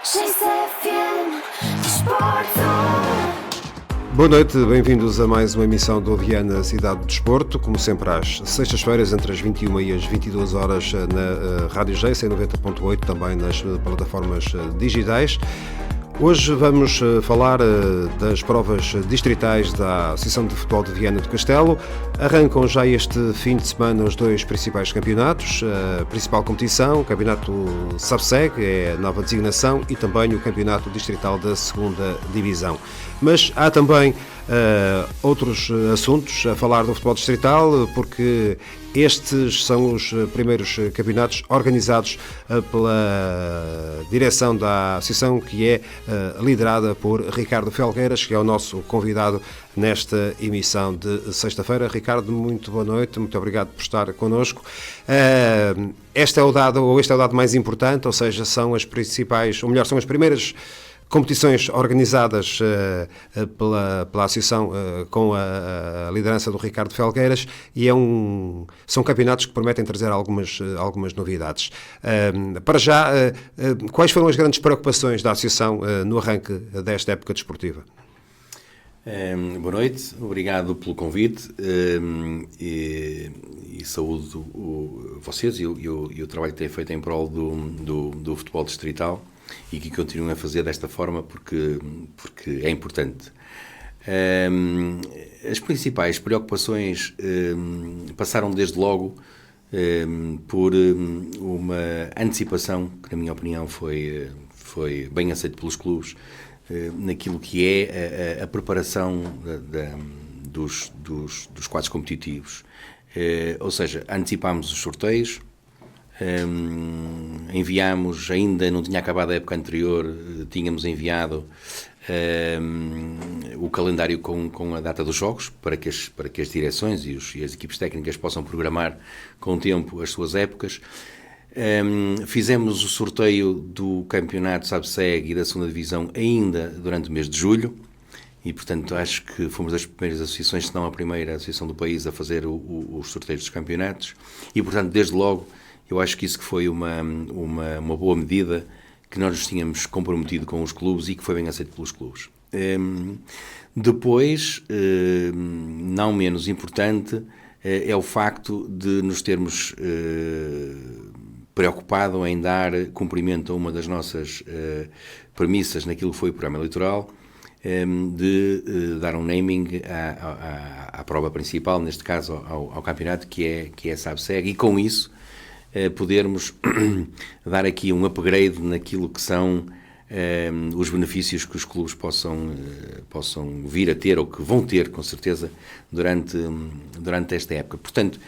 XFM Desporto. Boa noite, bem-vindos a mais uma emissão do Viana Cidade do Desporto, como sempre às sextas-feiras, entre as 21 e as 22 horas na Rádio GC 90.8, também nas plataformas digitais. Hoje vamos falar das provas distritais da Associação de Futebol de Viana do Castelo. Arrancam já este fim de semana os dois principais campeonatos, a principal competição, o Campeonato SABSEG, é a nova designação, e também o Campeonato Distrital da 2ª Divisão. Mas há também outros assuntos a falar do futebol distrital, porque estes são os primeiros campeonatos organizados pela direção da associação, que é liderada por Ricardo Felgueiras, que é o nosso convidado nesta emissão de sexta-feira. Ricardo, muito boa noite, muito obrigado por estar connosco. Este é o dado mais importante, ou seja, são as principais, ou melhor, são as primeiras competições organizadas pela associação com a liderança do Ricardo Felgueiras, e são campeonatos que prometem trazer algumas novidades. Para já, quais foram as grandes preocupações da associação no arranque desta época desportiva? Boa noite, obrigado pelo convite e saúdo vocês e o trabalho que têm feito em prol do futebol distrital, e que continuem a fazer desta forma porque é importante. As principais preocupações passaram desde logo por uma antecipação que, na minha opinião, foi bem aceito pelos clubes, naquilo que é a preparação dos quadros competitivos. Ou seja, antecipámos os sorteios, enviámos, ainda não tinha acabado a época anterior, tínhamos enviado o calendário com a data dos jogos, para que as direções e as equipes técnicas possam programar com tempo as suas épocas. Fizemos o sorteio do campeonato SABSEG e da 2ª Divisão ainda durante o mês de julho, e portanto acho que fomos das primeiras associações, se não a primeira associação do país a fazer os sorteios dos campeonatos, e portanto desde logo eu acho que isso que foi uma boa medida, que nós nos tínhamos comprometido com os clubes e que foi bem aceito pelos clubes. Depois, não menos importante, é o facto de nos termos preocupado em dar cumprimento a uma das nossas premissas naquilo que foi o programa eleitoral, de dar um naming à prova principal, neste caso ao campeonato, que é a SABSEG, e com isso podermos dar aqui um upgrade naquilo que são os benefícios que os clubes possam vir a ter, ou que vão ter, com certeza, durante esta época. Portanto,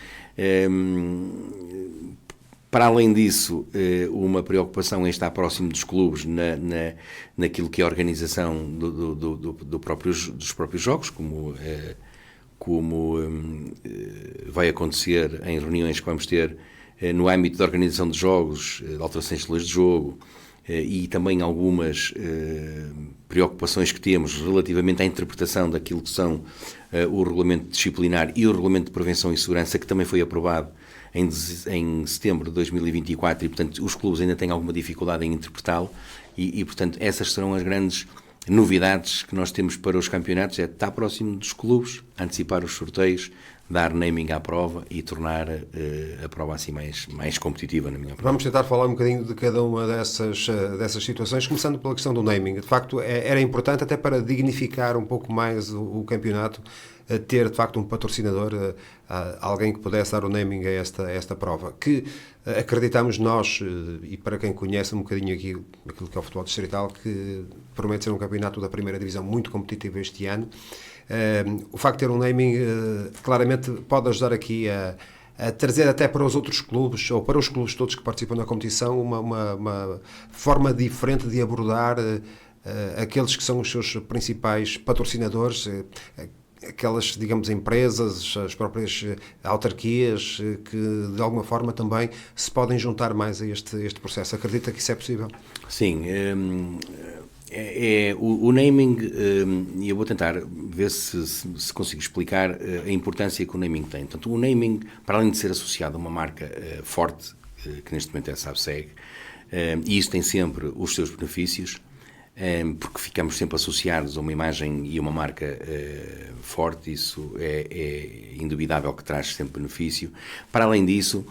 para além disso, uma preocupação em estar próximo dos clubes naquilo que é a organização dos próprios jogos, como vai acontecer em reuniões que vamos ter no âmbito da organização de jogos, de alterações de leis de jogo, e também algumas preocupações que temos relativamente à interpretação daquilo que são o regulamento disciplinar e o regulamento de prevenção e segurança, que também foi aprovado em setembro de 2024, e portanto os clubes ainda têm alguma dificuldade em interpretá-lo, e portanto essas serão as grandes novidades que nós temos para os campeonatos: é estar próximo dos clubes, antecipar os sorteios, dar naming à prova e tornar a prova assim mais competitiva, na minha opinião. Vamos tentar falar um bocadinho de cada uma dessas situações, começando pela questão do naming. De facto, era importante, até para dignificar um pouco mais o campeonato, ter de facto um patrocinador, alguém que pudesse dar o naming a esta prova, que acreditamos nós, e para quem conhece um bocadinho aquilo que é o futebol distrital, que promete ser um campeonato da 1ª Divisão muito competitivo este ano. O facto de ter um naming claramente pode ajudar aqui a trazer até para os outros clubes, ou para os clubes todos que participam na competição, uma forma diferente de abordar aqueles que são os seus principais patrocinadores, aquelas, digamos, empresas, as próprias autarquias, que de alguma forma também se podem juntar mais a este processo. Acredita que isso é possível? Sim, o naming, e eu vou tentar ver se consigo explicar a importância que o naming tem. Portanto, o naming, para além de ser associado a uma marca forte, que neste momento é a SABSEG, E isso tem sempre os seus benefícios, porque ficamos sempre associados a uma imagem e uma marca forte. Isso é indubitável que traz sempre benefício. Para além disso,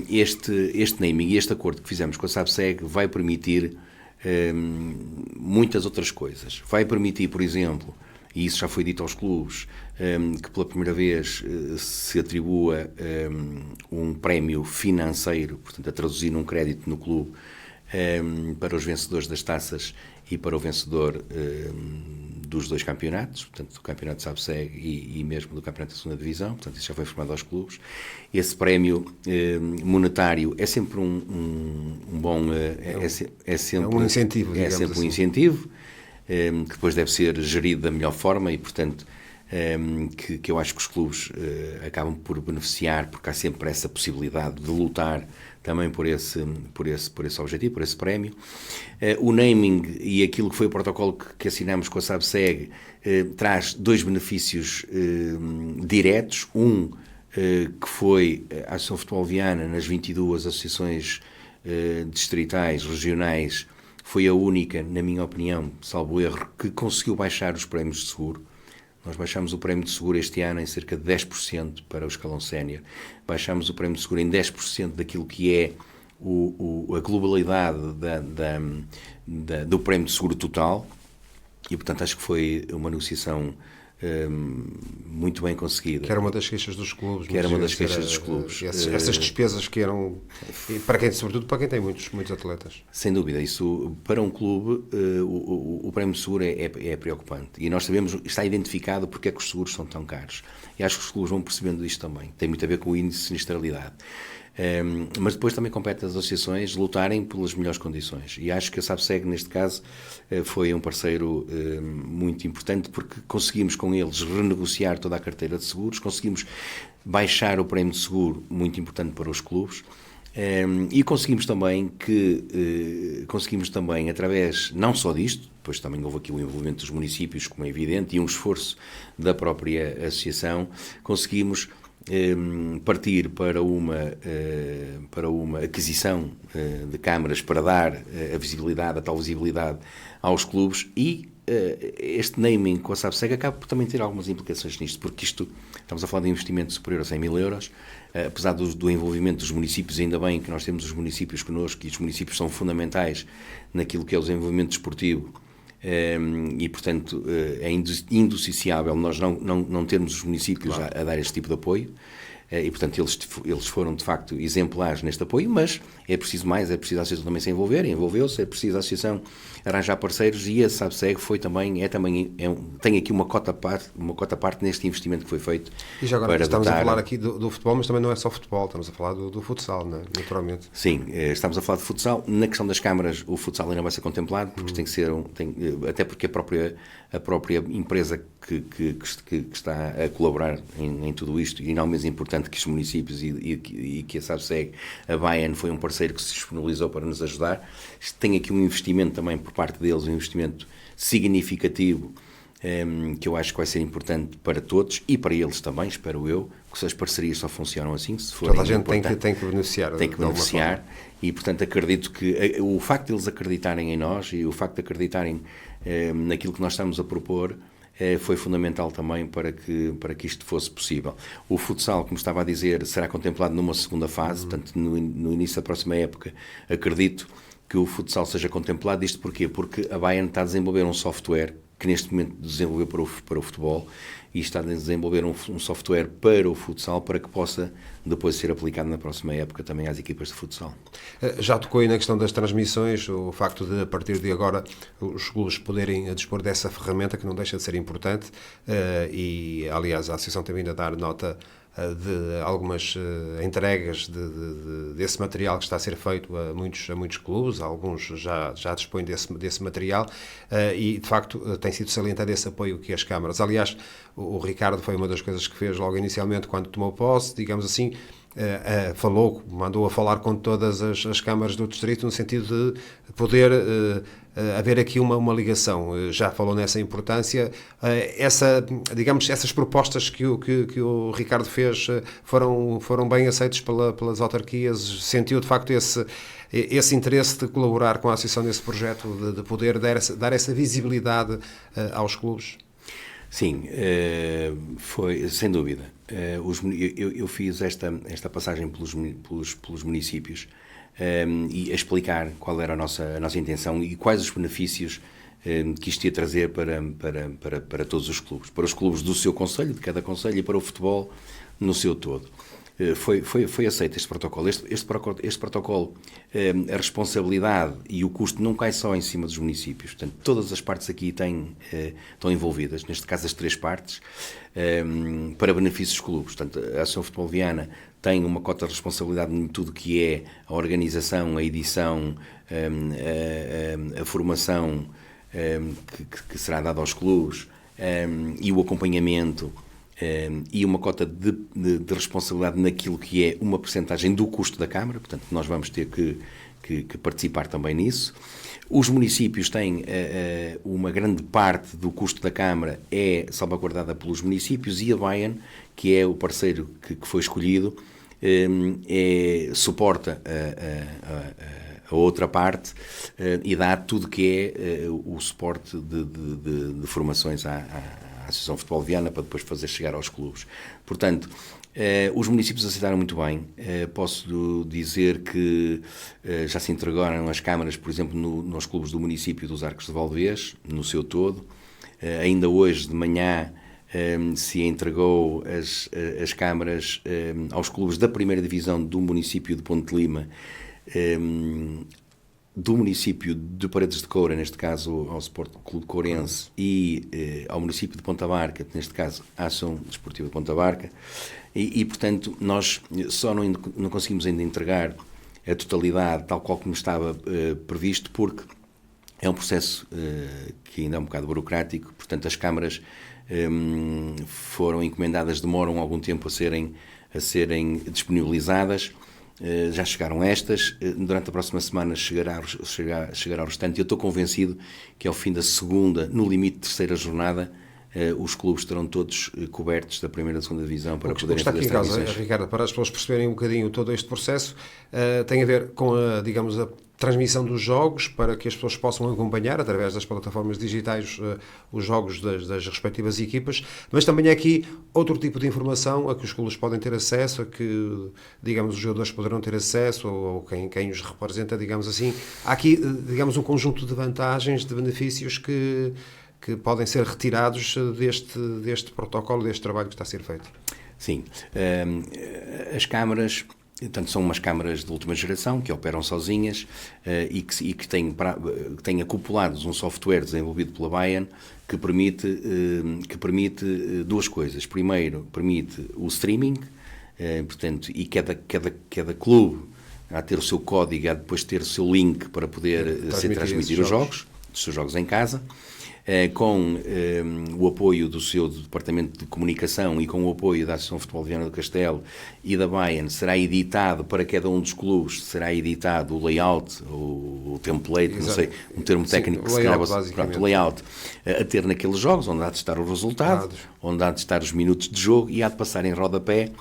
este naming e este acordo que fizemos com a SABSEG vai permitir muitas outras coisas. Vai permitir, por exemplo, e isso já foi dito aos clubes, que pela primeira vez se atribua um prémio financeiro, portanto a traduzir num crédito no clube, para os vencedores das taças e para o vencedor dos dois campeonatos, portanto do campeonato de SABSEG e mesmo do campeonato da segunda divisão. Portanto isso já foi informado aos clubes. Esse prémio monetário é sempre um bom um incentivo, é sempre assim. um incentivo, que depois deve ser gerido da melhor forma e, portanto, que eu acho que os clubes acabam por beneficiar, porque há sempre essa possibilidade de lutar também por esse objetivo, por esse prémio. O naming e aquilo que foi o protocolo que assinamos com a SABSEG traz dois benefícios diretos. Que foi a Associação Futebol Viana, nas 22 associações distritais, regionais, foi a única, na minha opinião, salvo erro, que conseguiu baixar os prémios de seguro. Nós baixámos o prémio de seguro este ano em cerca de 10% para o escalão sénior. Baixámos o prémio de seguro em 10% daquilo que é a globalidade do prémio de seguro total. E, portanto, acho que foi uma negociação muito bem conseguida. Que era uma das queixas dos clubes. Que era uma das queixas dos clubes. Essas despesas que eram, sobretudo para quem tem muitos atletas. Sem dúvida, isso para um clube, o prémio de seguro é preocupante. E nós sabemos, está identificado porque é que os seguros são tão caros. E acho que os clubes vão percebendo isto também. Tem muito a ver com o índice de sinistralidade. Mas depois também compete às associações lutarem pelas melhores condições. E acho que a SABSEG, neste caso, foi um parceiro muito importante, porque conseguimos com eles renegociar toda a carteira de seguros, conseguimos baixar o prémio de seguro, muito importante para os clubes, e conseguimos também através, não só disto, depois também houve aqui o envolvimento dos municípios, como é evidente, e um esforço da própria associação, conseguimos partir para uma aquisição de câmaras para dar a tal visibilidade aos clubes, e este naming com a SABSEG acaba por também ter algumas implicações nisto, porque estamos a falar de investimento superior a 100 mil euros, apesar do envolvimento dos municípios. Ainda bem que nós temos os municípios connosco, e os municípios são fundamentais naquilo que é o desenvolvimento desportivo. E, portanto, é indissociável nós não termos os municípios a dar este tipo de apoio, e, portanto, eles foram, de facto, exemplares neste apoio, mas é preciso mais, é preciso a associação também se envolveu-se, é preciso a associação arranjar parceiros, e a SABSEG tem aqui uma cota parte neste investimento que foi feito. E já agora estamos a falar aqui do futebol, mas também não é só futebol, estamos a falar do futsal, não é? Naturalmente. Sim, estamos a falar de futsal. Na questão das câmaras, o futsal ainda vai ser contemplado, porque tem que ser até porque a própria empresa que está a colaborar em tudo isto, e não menos importante que os municípios e que a SABSEG, a Bayern, foi um parceiro que se disponibilizou para nos ajudar. Tem aqui um investimento também por parte deles, um investimento significativo, que eu acho que vai ser importante para todos e para eles também, espero eu, porque as parcerias só funcionam assim, se forem. Toda a gente tem que beneficiar. Tem que beneficiar, e, portanto, acredito que o facto de eles acreditarem em nós e o facto de acreditarem naquilo que nós estamos a propor foi fundamental também para que isto fosse possível. O futsal, como estava a dizer, será contemplado numa segunda fase, portanto, no início da próxima época, acredito que o futsal seja contemplado. Isto porquê? Porque a Bayern está a desenvolver um software que neste momento desenvolveu para o futebol, e está a desenvolver um software para o futsal, para que possa depois ser aplicado na próxima época também às equipas de futsal. Já tocou aí na questão das transmissões, o facto de, a partir de agora, os clubes poderem dispor dessa ferramenta, que não deixa de ser importante, e, aliás, a Associação tem vindo a dar nota de algumas entregas desse material que está a ser feito a muitos clubes. Alguns já dispõem desse material, e de facto tem sido salientado esse apoio que as câmaras. Aliás, o Ricardo foi uma das coisas que fez logo inicialmente, quando tomou posse, digamos assim, mandou a falar com todas as câmaras do distrito no sentido de poder haver aqui uma ligação. Já falou nessa importância. Essas propostas que o Ricardo fez foram bem aceitas pelas autarquias. Sentiu de facto esse interesse de colaborar com a associação nesse projeto, de poder dar essa visibilidade aos clubes? Sim, foi sem dúvida. Eu fiz esta passagem pelos municípios e a explicar qual era a nossa intenção e quais os benefícios que isto ia trazer para todos os clubes. Para os clubes do seu concelho, de cada concelho, e para o futebol no seu todo. Foi aceito este protocolo. Este protocolo, a responsabilidade e o custo não cai só em cima dos municípios. Portanto, todas as partes aqui estão envolvidas, neste caso as 3 partes, para benefício dos clubes. Portanto, a Associação Futebol Viana tem uma cota de responsabilidade em tudo que é a organização, a edição, a formação que será dada aos clubes e o acompanhamento. E uma cota de responsabilidade naquilo que é uma percentagem do custo da Câmara, portanto nós vamos ter que participar também nisso. Os municípios têm uma grande parte do custo da Câmara é salvaguardada pelos municípios e a Bayern, que é o parceiro que foi escolhido, suporta a outra parte e dá tudo que é o suporte de formações à Associação Futebol Viana para depois fazer chegar aos clubes. Portanto, os municípios aceitaram muito bem. Posso dizer que já se entregaram as câmaras, por exemplo, nos clubes do município dos Arcos de Valdevez, no seu todo. Ainda hoje de manhã se entregou as câmaras aos clubes da primeira divisão do município de Ponte de Lima, do município de Paredes de Coura, neste caso ao Sport Clube Courense, e ao município de Ponta Barca, neste caso à Ação Desportiva de Ponta Barca, e portanto nós só não conseguimos ainda entregar a totalidade tal qual como estava previsto, porque é um processo que ainda é um bocado burocrático. Portanto as câmaras foram encomendadas, demoram algum tempo a serem disponibilizadas. Já chegaram estas, durante a próxima semana chegará ao restante. Eu estou convencido que ao fim da segunda, no limite terceira jornada, os clubes estarão todos cobertos da primeira e da segunda divisão para poderem fazer as transmissões. Está aqui em causa, Ricardo, para as pessoas perceberem um bocadinho todo este processo, tem a ver com a transmissão dos jogos, para que as pessoas possam acompanhar através das plataformas digitais os jogos das respectivas equipas, mas também há aqui outro tipo de informação a que os clubes podem ter acesso, a que, digamos, os jogadores poderão ter acesso, ou quem os representa, digamos assim. Há aqui, digamos, um conjunto de vantagens, de benefícios que podem ser retirados deste protocolo, deste trabalho que está a ser feito. Sim. As câmaras, portanto, são umas câmaras de última geração que operam sozinhas e que têm acoplados um software desenvolvido pela Bayern que permite duas coisas. Primeiro, permite o streaming, portanto, e cada clube a ter o seu código, a depois ter o seu link para poder transmitir os seus jogos em casa. Com o apoio do seu departamento de comunicação e com o apoio da Associação Futebol Viana do Castelo e da Bayern, será editado para cada um dos clubes, será editado o layout, o template, não sei, um termo técnico que se chama layout, a ter naqueles jogos, onde há de estar os resultados, onde há de estar os minutos de jogo e há de passar em rodapé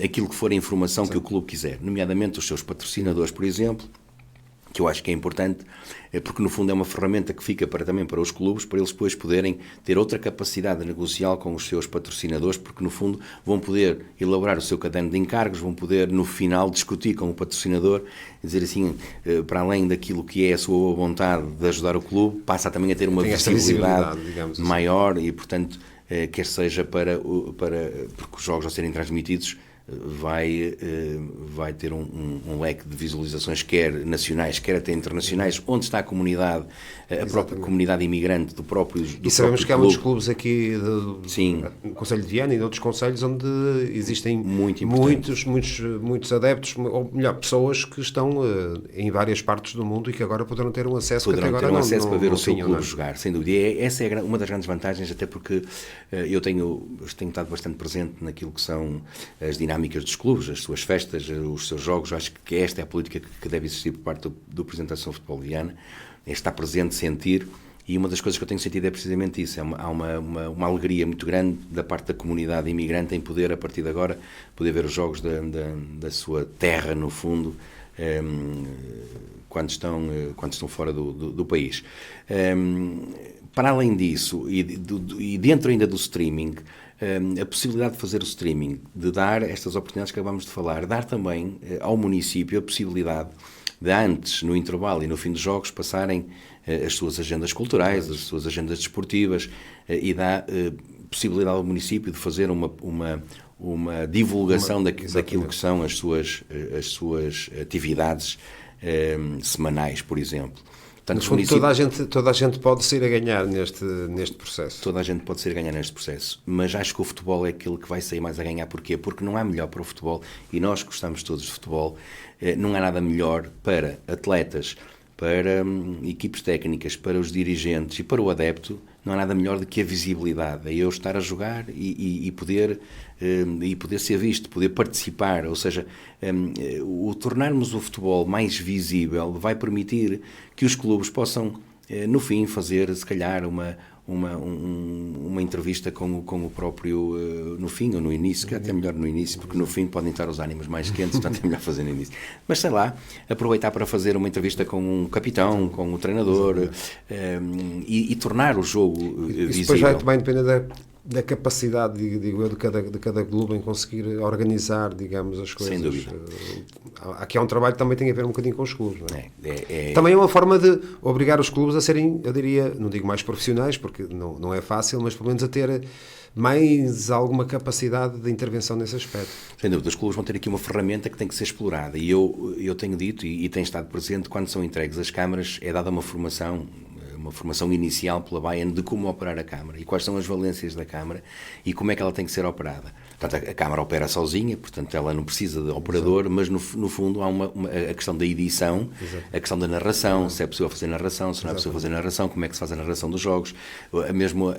aquilo que for a informação que o clube quiser, nomeadamente os seus patrocinadores, por exemplo, que eu acho que é importante, porque no fundo é uma ferramenta que fica também para os clubes, para eles depois poderem ter outra capacidade negocial com os seus patrocinadores, porque no fundo vão poder elaborar o seu caderno de encargos, vão poder no final discutir com o patrocinador, dizer assim, para além daquilo que é a sua boa vontade de ajudar o clube, passa também a ter uma visibilidade maior e portanto, quer seja porque os jogos ao serem transmitidos vai ter um leque de visualizações, quer nacionais, quer até internacionais, onde está a comunidade, a própria comunidade imigrante do próprio clube. E sabemos que há muitos clubes aqui no Concelho de Viana e de outros concelhos onde existem muitos adeptos, ou melhor, pessoas que estão em várias partes do mundo e que agora poderão ter um acesso para ver o seu clube jogar, sem dúvida. E essa é uma das grandes vantagens, até porque eu tenho estado bastante presente naquilo que são as dinâmicas dinâmicas dos clubes, as suas festas, os seus jogos. Eu acho que esta é a política que deve existir por parte do Presidente da Associação de Futebol de Viana, é estar presente, sentir, e uma das coisas que eu tenho sentido é precisamente isso, há uma alegria muito grande da parte da comunidade imigrante em poder, a partir de agora, poder ver os jogos da sua terra, no fundo, quando estão fora do país. Para além disso, e dentro ainda do streaming, a possibilidade de fazer o streaming, de dar estas oportunidades que acabamos de falar, dar também ao município a possibilidade de antes, no intervalo e no fim dos jogos, passarem as suas agendas culturais, as suas agendas desportivas, e dá possibilidade ao município de fazer uma divulgação daquilo que são as suas atividades semanais, por exemplo. Portanto, no fundo, toda a gente pode sair a ganhar neste processo. Toda a gente pode sair a ganhar neste processo, mas acho que o futebol é aquele que vai sair mais a ganhar. Porquê? Porque não há melhor para o futebol, e nós gostamos todos de futebol, não há nada melhor para atletas, para equipes técnicas, para os dirigentes e para o adepto, não há nada melhor do que a visibilidade. É eu estar a jogar e poder ser visto, poder participar. Ou seja, o tornarmos o futebol mais visível vai permitir que os clubes possam, no fim, fazer, se calhar, uma entrevista com o próprio, no fim ou no início, que até melhor no início, porque no fim podem estar os ânimos mais quentes, portanto é melhor fazer no início. Mas sei lá, aproveitar para fazer uma entrevista com um capitão, com o treinador, e tornar o jogo visível. Isso depois vai também depender da capacidade, digo eu, de cada clube em conseguir organizar, digamos, as coisas. Sem dúvida. Aqui há um trabalho que também tem a ver um bocadinho com os clubes, não é? É. Também é uma forma de obrigar os clubes a serem, eu diria, não digo mais profissionais, porque não é fácil, mas pelo menos a ter mais alguma capacidade de intervenção nesse aspecto. Sem dúvida, os clubes vão ter aqui uma ferramenta que tem que ser explorada, e eu tenho dito e tenho estado presente, quando são entregues as câmaras, é dada uma formação inicial pela Bayern de como operar a câmara e quais são as valências da câmara e como é que ela tem que ser operada. Portanto, a câmara opera sozinha, portanto ela não precisa de operador. Exato. Mas no fundo há a questão da edição. Exato. A questão da narração. Exato. Se é possível fazer narração, se não é possível fazer narração, como é que se faz a narração dos jogos, mesmo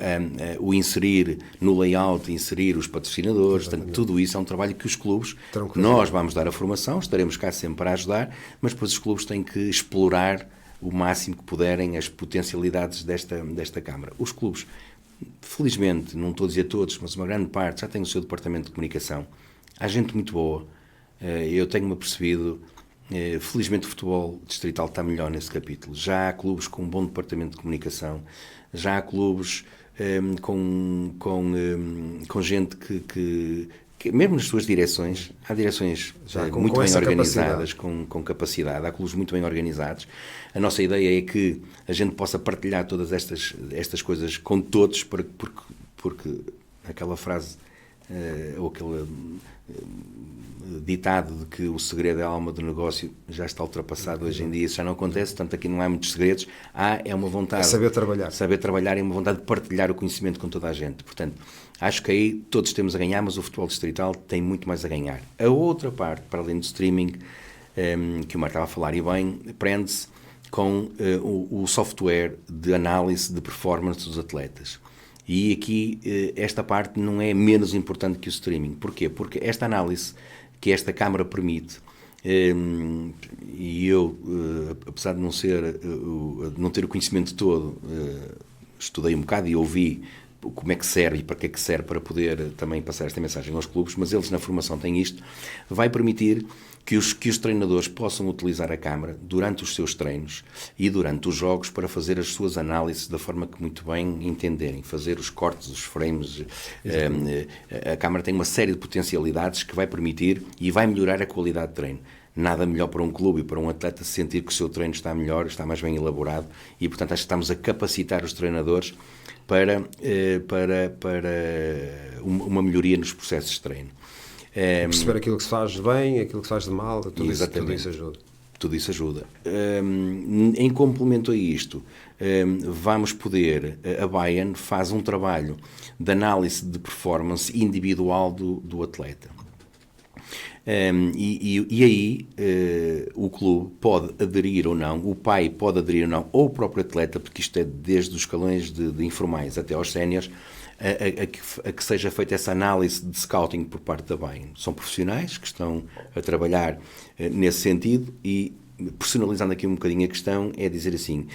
o inserir no layout, inserir os patrocinadores. Portanto, tudo isso é um trabalho que os clubes, nós vamos dar a formação, estaremos cá sempre para ajudar, mas depois os clubes têm que explorar o máximo que puderem as potencialidades desta Câmara. Os clubes, felizmente, não estou a dizer todos, mas uma grande parte já tem o seu departamento de comunicação. Há gente muito boa. Eu tenho-me apercebido, felizmente o futebol distrital está melhor nesse capítulo. Já há clubes com um bom departamento de comunicação, já há clubes com gente que mesmo nas suas direções, há direções muito bem organizadas, com capacidade, há clubes muito bem organizados. A nossa ideia é que a gente possa partilhar todas estas coisas com todos, porque aquela frase, ou aquele ditado de que o segredo é a alma do negócio já está ultrapassado hoje em dia, isso já não acontece, portanto aqui não há muitos segredos, é uma vontade... Saber trabalhar. Saber trabalhar e uma vontade de partilhar o conhecimento com toda a gente. Portanto, acho que aí todos temos a ganhar, mas o futebol distrital tem muito mais a ganhar. A outra parte, para além do streaming, que o Marco estava a falar, e bem, prende-se com o software de análise de performance dos atletas. E aqui esta parte não é menos importante que o streaming. Porquê? Porque esta análise que esta Câmara permite, e eu, apesar de não ter o conhecimento todo, estudei um bocado e ouvi como é que serve e para que é que serve, para poder também passar esta mensagem aos clubes, mas eles na formação têm isto, vai permitir que os treinadores possam utilizar a câmara durante os seus treinos e durante os jogos para fazer as suas análises da forma que muito bem entenderem, fazer os cortes, os frames. A câmara tem uma série de potencialidades que vai permitir e vai melhorar a qualidade de treino. Nada melhor para um clube e para um atleta sentir que o seu treino está melhor, está mais bem elaborado, e portanto acho que estamos a capacitar os treinadores para uma melhoria nos processos de treino. Perceber aquilo que se faz de bem, aquilo que se faz de mal, tudo isso ajuda. Tudo isso ajuda. Em complemento a isto, vamos poder, a Bayern faz um trabalho de análise de performance individual do atleta. E aí o clube pode aderir ou não, o pai pode aderir ou não, ou o próprio atleta, porque isto é desde os escalões de informais até aos séniores, a que seja feita essa análise de scouting por parte da Bayern. São profissionais que estão a trabalhar nesse sentido e, personalizando aqui um bocadinho a questão, é dizer assim,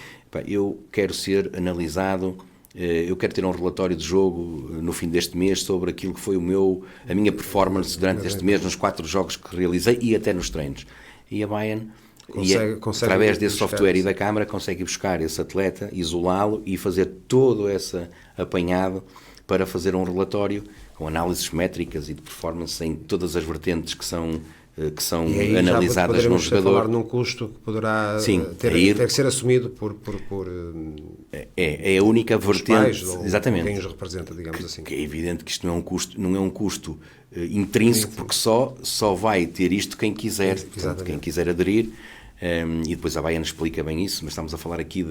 eu quero ser analisado, eu quero ter um relatório de jogo no fim deste mês sobre aquilo que foi a minha performance durante este mês, nos 4 jogos que realizei e até nos treinos. E a Bayern, através desse software e da câmara, consegue buscar esse atleta, isolá-lo e fazer todo esse apanhado para fazer um relatório com análises métricas e de performance em todas as vertentes que são analisadas num jogador. Falar num custo que poderá ter que ser assumido por é a única vertente, pais, exatamente, quem os representa, digamos assim. Que é evidente que isto não é um custo intrínseco, porque só vai ter isto quem quiser, portanto, quem quiser aderir, e depois a Bayern explica bem isso, mas estamos a falar aqui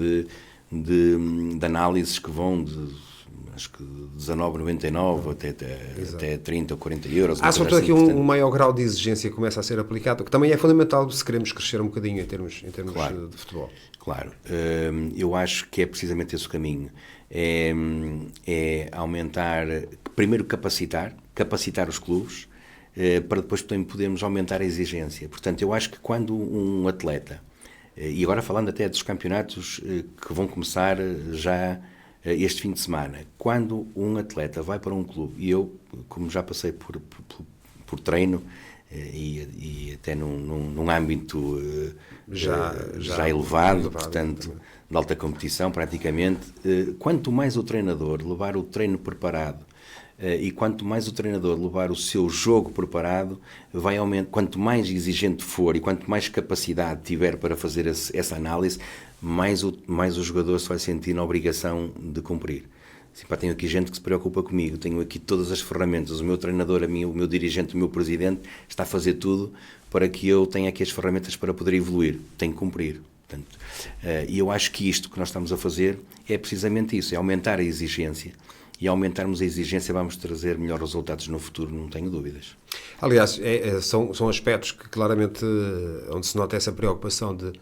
de análises que vão de acho que 19,99 até 30 ou 40 euros. Há sobretudo aqui um maior grau de exigência que começa a ser aplicado, que também é fundamental se queremos crescer um bocadinho em termos claro, de futebol. Claro, eu acho que é precisamente esse o caminho. É aumentar, primeiro capacitar os clubes, para depois também podermos aumentar a exigência. Portanto, eu acho que quando um atleta, e agora falando até dos campeonatos que vão começar já este fim de semana, quando um atleta vai para um clube, e eu, como já passei por treino e até num âmbito já elevado, portanto, de alta competição praticamente, quanto mais o treinador levar o treino preparado e quanto mais o treinador levar o seu jogo preparado, vai aumentar. Quanto mais exigente for e quanto mais capacidade tiver para fazer essa análise, mais o jogador se vai sentir na obrigação de cumprir. Assim, tenho aqui gente que se preocupa comigo, tenho aqui todas as ferramentas, o meu treinador, o meu dirigente, o meu presidente está a fazer tudo para que eu tenha aqui as ferramentas para poder evoluir, tenho que cumprir. Portanto, e eu acho que isto que nós estamos a fazer é precisamente isso, é aumentar a exigência. E aumentarmos a exigência vamos trazer melhores resultados no futuro, não tenho dúvidas. Aliás, são aspectos que claramente, onde se nota essa preocupação de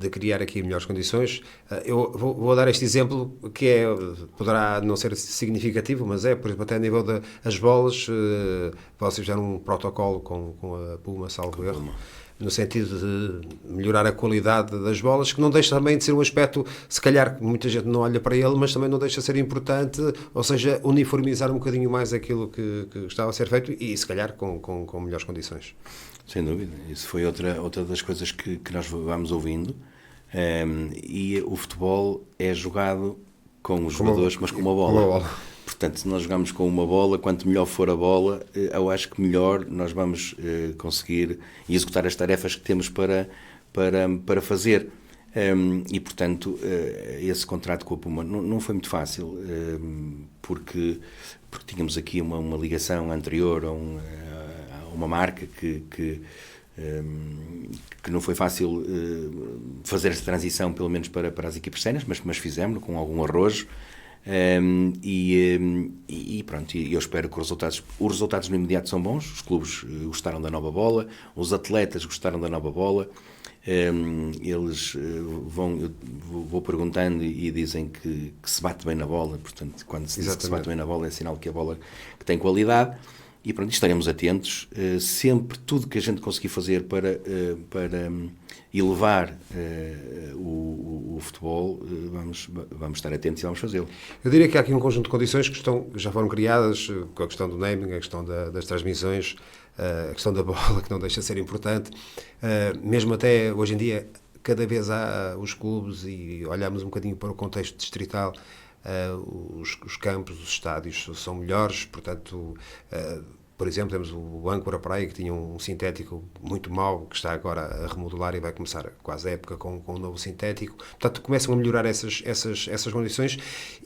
criar aqui melhores condições. Eu vou dar este exemplo que poderá não ser significativo, mas por exemplo, até a nível das bolas, vocês fizeram um protocolo com a Puma, salvo erro, no sentido de melhorar a qualidade das bolas, que não deixa também de ser um aspecto, se calhar muita gente não olha para ele, mas também não deixa de ser importante, ou seja, uniformizar um bocadinho mais aquilo que estava a ser feito e se calhar com melhores condições. Sem dúvida, isso foi outra das coisas que nós vamos ouvindo, e o futebol é jogado com os jogadores, mas com uma bola. Portanto, se nós jogamos com uma bola, quanto melhor for a bola, eu acho que melhor nós vamos conseguir executar as tarefas que temos para fazer. E, portanto, esse contrato com a Puma não foi muito fácil, porque tínhamos aqui uma ligação anterior a uma marca que não foi fácil fazer esta transição, pelo menos para as equipes séniores, mas fizemos com algum arrojo. E pronto, eu espero que os resultados no imediato são bons. Os clubes gostaram da nova bola, os atletas gostaram da nova bola, eles eu vou perguntando e dizem que se bate bem na bola. Portanto, quando se diz que se bate bem na bola, é sinal que a bola que tem qualidade. E pronto, estaremos atentos, sempre tudo que a gente conseguir fazer para elevar o futebol, vamos estar atentos e vamos fazê-lo. Eu diria que há aqui um conjunto de condições que já foram criadas, com a questão do naming, a questão das transmissões, a questão da bola, que não deixa de ser importante, mesmo até hoje em dia, cada vez há os clubes, e olhamos um bocadinho para o contexto distrital, os campos, os estádios são melhores, portanto, por exemplo, temos o Âncora Praia, que tinha um sintético muito mau, que está agora a remodelar e vai começar quase a época com um novo sintético. Portanto, começam a melhorar essas condições.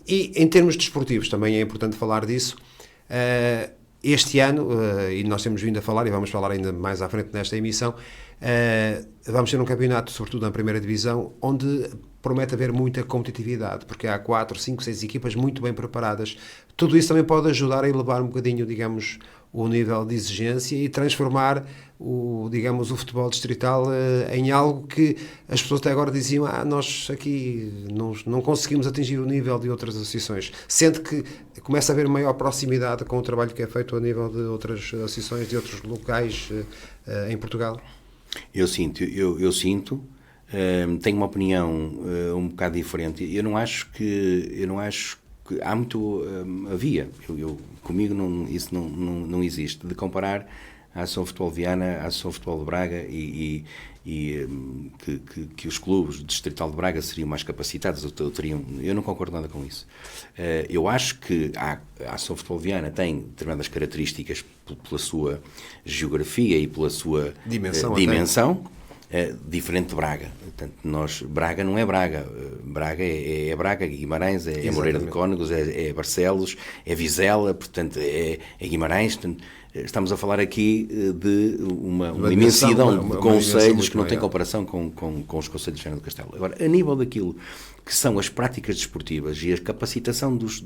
E em termos desportivos, também é importante falar disso. Este ano, e nós temos vindo a falar, e vamos falar ainda mais à frente nesta emissão, vamos ter um campeonato, sobretudo na primeira divisão, onde promete haver muita competitividade, porque há 4, 5, 6 equipas muito bem preparadas. Tudo isso também pode ajudar a elevar um bocadinho, digamos, o nível de exigência e transformar o futebol distrital em algo que as pessoas até agora diziam: nós aqui não conseguimos atingir o nível de outras associações. Sente que começa a haver maior proximidade com o trabalho que é feito a nível de outras associações, de outros locais em Portugal? Eu sinto, tenho uma opinião um bocado diferente. Eu não acho que há muito, comigo isso não existe, de comparar a Associação Futebol de Viana, a Associação Futebol de Braga que os clubes do Distrital de Braga seriam mais capacitados, eu não concordo nada com isso. Eu acho que a Associação Futebol de Viana tem determinadas características pela sua geografia e pela sua dimensão diferente de Braga. Portanto, Braga não é Braga. Braga é Braga, Guimarães, é Moreira de Cónegos, é Barcelos, é Vizela, portanto, é Guimarães. Portanto, estamos a falar aqui de uma imensidão de concelhos que não tem comparação com os concelhos de Viana do Castelo. Agora, a nível daquilo que são as práticas desportivas e a capacitação dos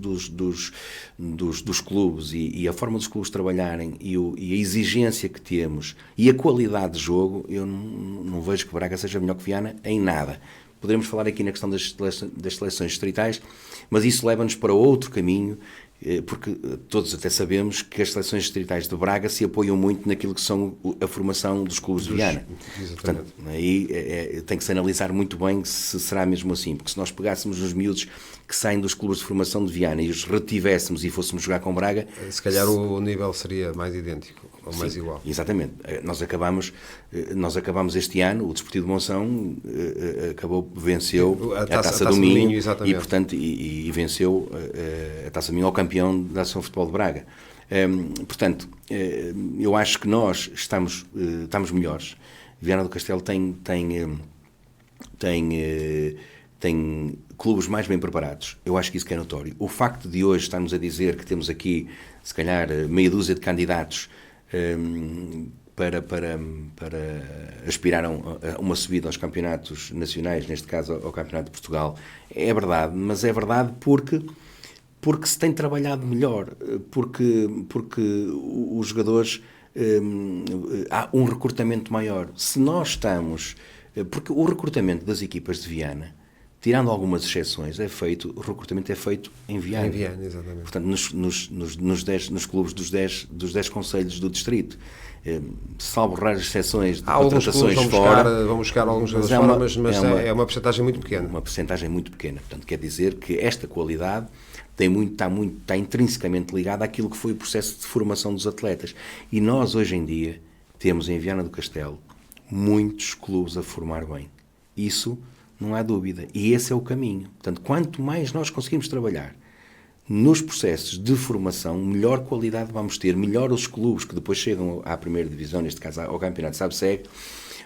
clubes e a forma dos clubes trabalharem e a exigência que temos e a qualidade de jogo, eu não vejo que Braga seja melhor que Viana em nada. Poderemos falar aqui na questão das seleções distritais, mas isso leva-nos para outro caminho, porque todos até sabemos que as seleções distritais de Braga se apoiam muito naquilo que são a formação dos clubes de Viana. Portanto, aí tem que se analisar muito bem se será mesmo assim, porque se nós pegássemos os miúdos que saem dos clubes de formação de Viana e os retivéssemos e fôssemos jogar com Braga, se calhar o nível seria mais idêntico ou mais igual. Exatamente. Nós acabamos este ano, o Desportivo de Monção venceu a Taça do Minho e, portanto, e venceu a Taça do Minho ao campeão da Associação Futebol de Braga. Portanto, eu acho que nós estamos melhores. Viana do Castelo tem clubes mais bem preparados. Eu acho que isso que é notório. O facto de hoje estarmos a dizer que temos aqui, se calhar, meia dúzia de candidatos para aspirar a uma subida aos campeonatos nacionais, neste caso ao Campeonato de Portugal, é verdade, mas é verdade porque se tem trabalhado melhor, porque os jogadores, há um recrutamento maior. Se nós estamos... Porque o recrutamento das equipas de Viana, tirando algumas exceções, o recrutamento é feito em Viana. Em Viana, exatamente. Portanto, nos clubes dos 10 concelhos do distrito. Salvo raras exceções de contratações fora. Vão buscar alguns jogadores fora, mas é uma percentagem muito pequena. Uma percentagem muito pequena. Portanto, quer dizer que esta qualidade está intrinsecamente ligada àquilo que foi o processo de formação dos atletas. E nós, hoje em dia, temos em Viana do Castelo muitos clubes a formar bem. Isso não há dúvida. E esse é o caminho. Portanto, quanto mais nós conseguimos trabalhar nos processos de formação, melhor qualidade vamos ter, melhor os clubes que depois chegam à primeira divisão, neste caso ao campeonato SABSEG,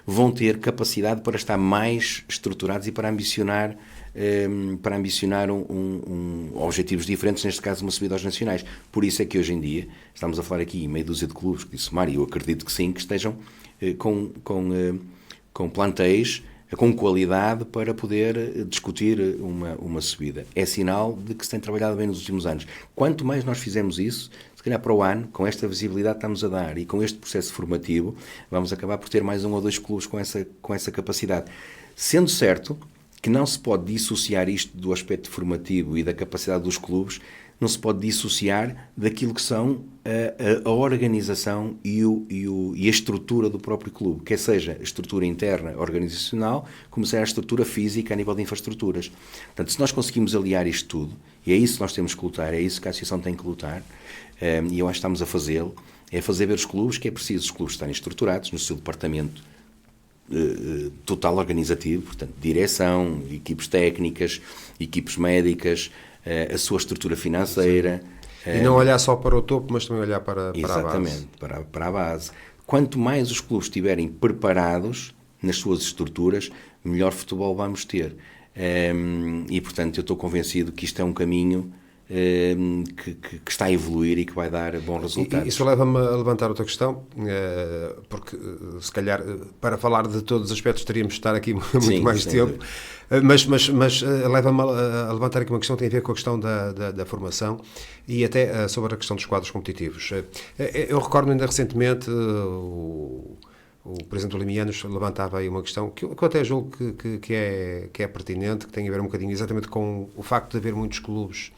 vão ter capacidade para estar mais estruturados e para ambicionar objetivos diferentes, neste caso uma subida aos nacionais. Por isso é que hoje em dia estamos a falar aqui meia dúzia de clubes, que disse Mário, eu acredito que sim, que estejam com plantéis com qualidade para poder discutir uma subida. É sinal de que se tem trabalhado bem nos últimos anos. Quanto mais nós fizermos isso, se calhar para o ano, com esta visibilidade que estamos a dar e com este processo formativo, vamos acabar por ter mais 1 ou 2 clubes com essa capacidade. Sendo certo que não se pode dissociar isto do aspecto formativo e da capacidade dos clubes, não se pode dissociar daquilo que são a organização e a estrutura do próprio clube, quer seja a estrutura interna organizacional, como seja a estrutura física a nível de infraestruturas. Portanto, se nós conseguimos aliar isto tudo, e é isso que nós temos que lutar, é isso que a Associação tem que lutar, e eu acho que estamos a fazê-lo, é fazer ver os clubes que é preciso os clubes estarem estruturados no seu departamento total organizativo, portanto, direção, equipes técnicas, equipes médicas, a sua estrutura financeira. E não olhar só para o topo, mas também olhar para a base. Exatamente, para a base. Quanto mais os clubes estiverem preparados nas suas estruturas, melhor futebol vamos ter. E, portanto, eu estou convencido que isto é um caminho que está a evoluir e que vai dar bons resultados. Isso leva-me a levantar outra questão, porque se calhar para falar de todos os aspectos teríamos de estar aqui muito mais tempo, mas leva-me a levantar aqui uma questão que tem a ver com a questão da formação e até sobre a questão dos quadros competitivos. Eu recordo ainda recentemente o Presidente Limianos levantava aí uma questão que eu até julgo que é pertinente, que tem a ver um bocadinho exatamente com o facto de haver muitos clubes.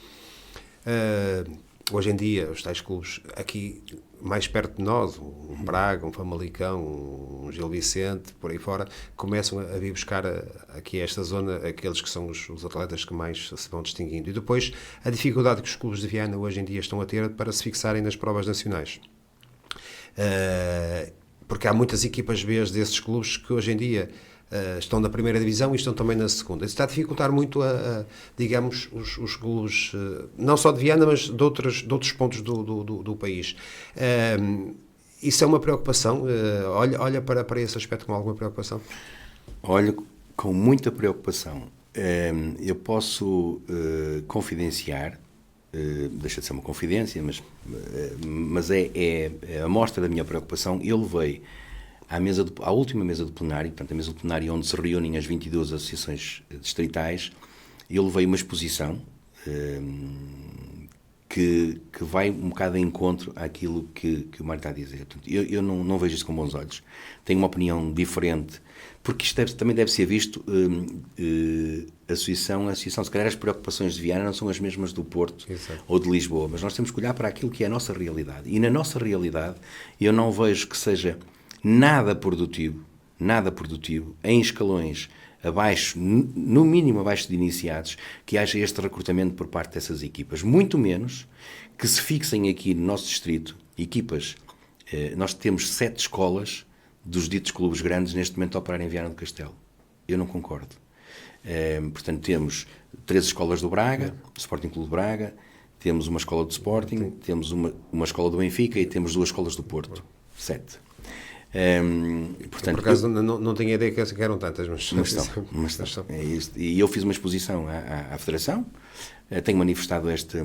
Hoje em dia, os tais clubes aqui mais perto de nós, um Braga, um Famalicão, um Gil Vicente, por aí fora, começam a vir buscar aqui a esta zona aqueles que são os atletas que mais se vão distinguindo. E depois, a dificuldade que os clubes de Viana hoje em dia estão a ter para se fixarem nas provas nacionais. Porque há muitas equipas B desses clubes que hoje em dia estão na primeira divisão e estão também na segunda. Isso está a dificultar muito, digamos, os clubes, não só de Viana, mas de outros pontos do país. Isso é uma preocupação? Olha para esse aspecto com alguma preocupação? Olho com muita preocupação. Eu posso confidenciar, deixa de ser uma confidência, mas é a mostra da minha preocupação. Eu levei à última mesa de plenário, portanto a mesa de plenário onde se reúnem as 22 associações distritais, eu levei uma exposição que vai um bocado de encontro àquilo que o Mário está a dizer. Portanto, eu não vejo isso com bons olhos. Tenho uma opinião diferente, porque isto também deve ser visto associação. Se calhar as preocupações de Viana não são as mesmas do Porto. Exato. Ou de Lisboa, mas nós temos que olhar para aquilo que é a nossa realidade. E na nossa realidade eu não vejo que seja nada produtivo em escalões abaixo, no mínimo abaixo de iniciados, que haja este recrutamento por parte dessas equipas. Muito menos que se fixem aqui no nosso distrito equipas. Nós temos 7 escolas dos ditos clubes grandes neste momento a operar em Viana do Castelo. Eu não concordo. Portanto, temos 3 escolas do Braga, do Sporting Clube de Braga, temos uma escola do Sporting, temos uma escola do Benfica e temos 2 escolas do Porto. 7. Portanto, por acaso não tinha ideia que eram tantas, mas estão. É isto. E eu fiz uma exposição à Federação, tenho manifestado esta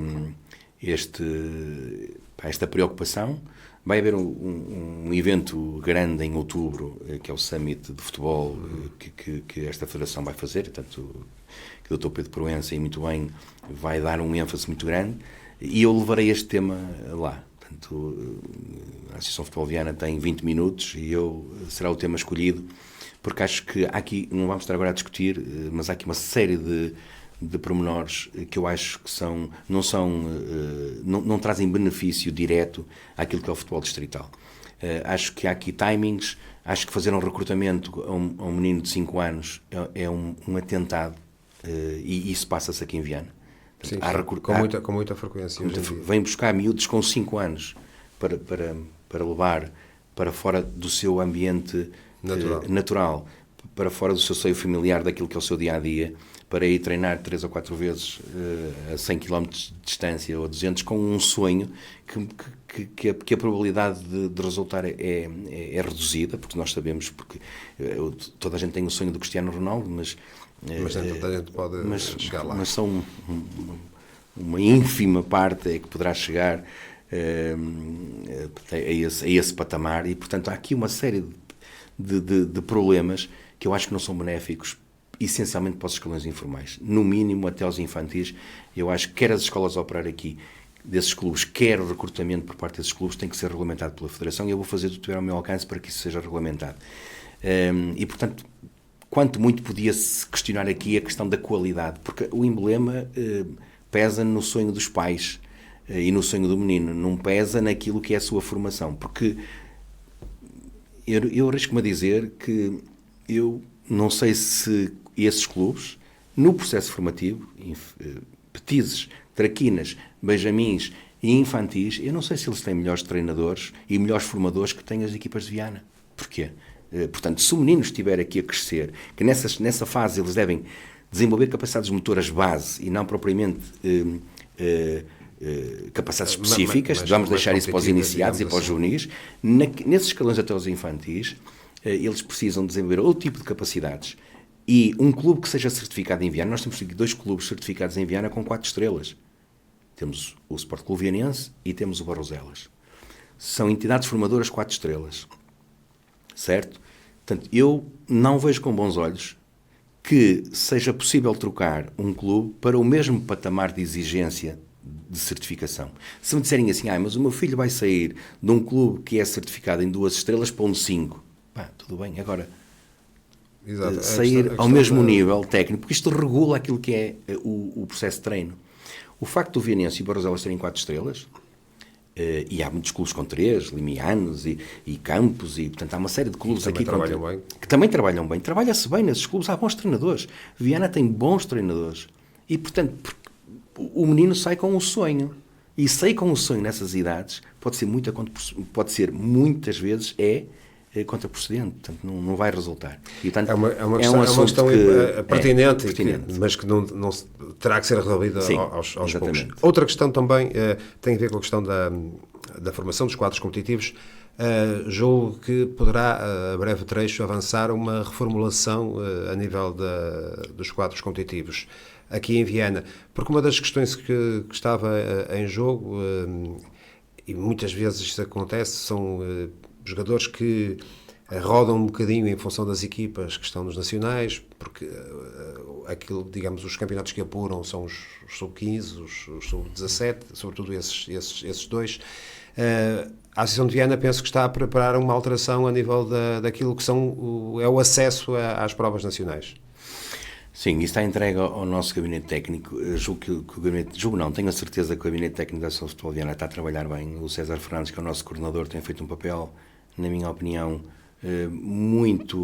preocupação. Vai haver um evento grande em outubro, que é o Summit de Futebol, que esta Federação vai fazer, portanto, que o Dr. Pedro Proença, e muito bem, vai dar um ênfase muito grande, e eu levarei este tema lá. Portanto, a Associação Futebol Viana tem 20 minutos e será o tema escolhido, porque acho que há aqui, não vamos estar agora a discutir, mas há aqui uma série de pormenores que eu acho que não trazem benefício direto àquilo que é o futebol distrital. Acho que há aqui timings, acho que fazer um recrutamento a um menino de 5 anos é um atentado, e isso passa-se aqui em Viana. Sim, com muita frequência. Vem buscar miúdos com 5 anos para levar para fora do seu ambiente natural, para fora do seu seio familiar, daquilo que é o seu dia-a-dia, para ir treinar 3 ou 4 vezes a 100 km de distância ou 200, com um sonho que a probabilidade de resultar é reduzida, porque nós sabemos, porque toda a gente tem o sonho do Cristiano Ronaldo, mas toda a gente pode chegar lá. Mas são uma ínfima parte é que poderá chegar a esse patamar, e portanto há aqui uma série de problemas que eu acho que não são benéficos, essencialmente para os escalões informais, no mínimo até aos infantis. Eu acho que quer as escolas a operar aqui desses clubes, quer o recrutamento por parte desses clubes, tem que ser regulamentado pela Federação, e eu vou fazer tudo que tiver ao meu alcance para que isso seja regulamentado. E portanto, quanto muito podia-se questionar aqui a questão da qualidade, porque o emblema pesa no sonho dos pais e no sonho do menino, não pesa naquilo que é a sua formação, porque eu arrisco-me a dizer que eu não sei se esses clubes, no processo formativo, petizes, traquinas, benjamins e infantis, eu não sei se eles têm melhores treinadores e melhores formadores que têm as equipas de Viana. Porquê? Portanto, se o menino estiver aqui a crescer, que nessa fase eles devem desenvolver capacidades motoras base e não propriamente capacidades específicas, vamos deixar isso para os iniciados e para os juvenis, nesses escalões até os infantis, eles precisam desenvolver outro tipo de capacidades. E um clube que seja certificado em Viana, nós temos aqui 2 clubes certificados em Viana com 4 estrelas. Temos o Sport Clube Vianense e temos o Barroselas. São entidades formadoras 4 estrelas. Certo? Portanto, eu não vejo com bons olhos que seja possível trocar um clube para o mesmo patamar de exigência de certificação. Se me disserem assim, mas o meu filho vai sair de um clube que é certificado em 2 estrelas para um 5, tudo bem, agora Exato. sair ao mesmo nível técnico, porque isto regula aquilo que é o processo de treino. O facto do Vianense e o Barroselas terem 4 estrelas, e há muitos clubes com 3, Limianos e Campos, e portanto há uma série de clubes aqui que também trabalham bem. Trabalha-se bem nesses clubes, há bons treinadores. Viana tem bons treinadores. E portanto, o menino sai com um sonho. E sair com um sonho nessas idades pode ser muitas vezes contraprocedente, portanto não vai resultar. E, portanto, é uma questão pertinente, mas que não terá que ser resolvida aos poucos. Outra questão também tem a ver com a questão da formação dos quadros competitivos. Julgo que poderá, a breve trecho, avançar uma reformulação a nível dos quadros competitivos aqui em Viana, porque uma das questões que estava em jogo, e muitas vezes isso acontece, são jogadores que rodam um bocadinho em função das equipas que estão nos nacionais, porque aquilo, digamos, os campeonatos que apuram são os sub-15, os sub-17, sobretudo esses dois. A Associação de Viana penso que está a preparar uma alteração a nível daquilo que é o acesso às provas nacionais. Sim, isso está entregue ao nosso gabinete técnico. Tenho a certeza que o gabinete técnico da Associação de Futebol de Viana está a trabalhar bem. O César Fernandes, que é o nosso coordenador, tem feito um papel, na minha opinião, muito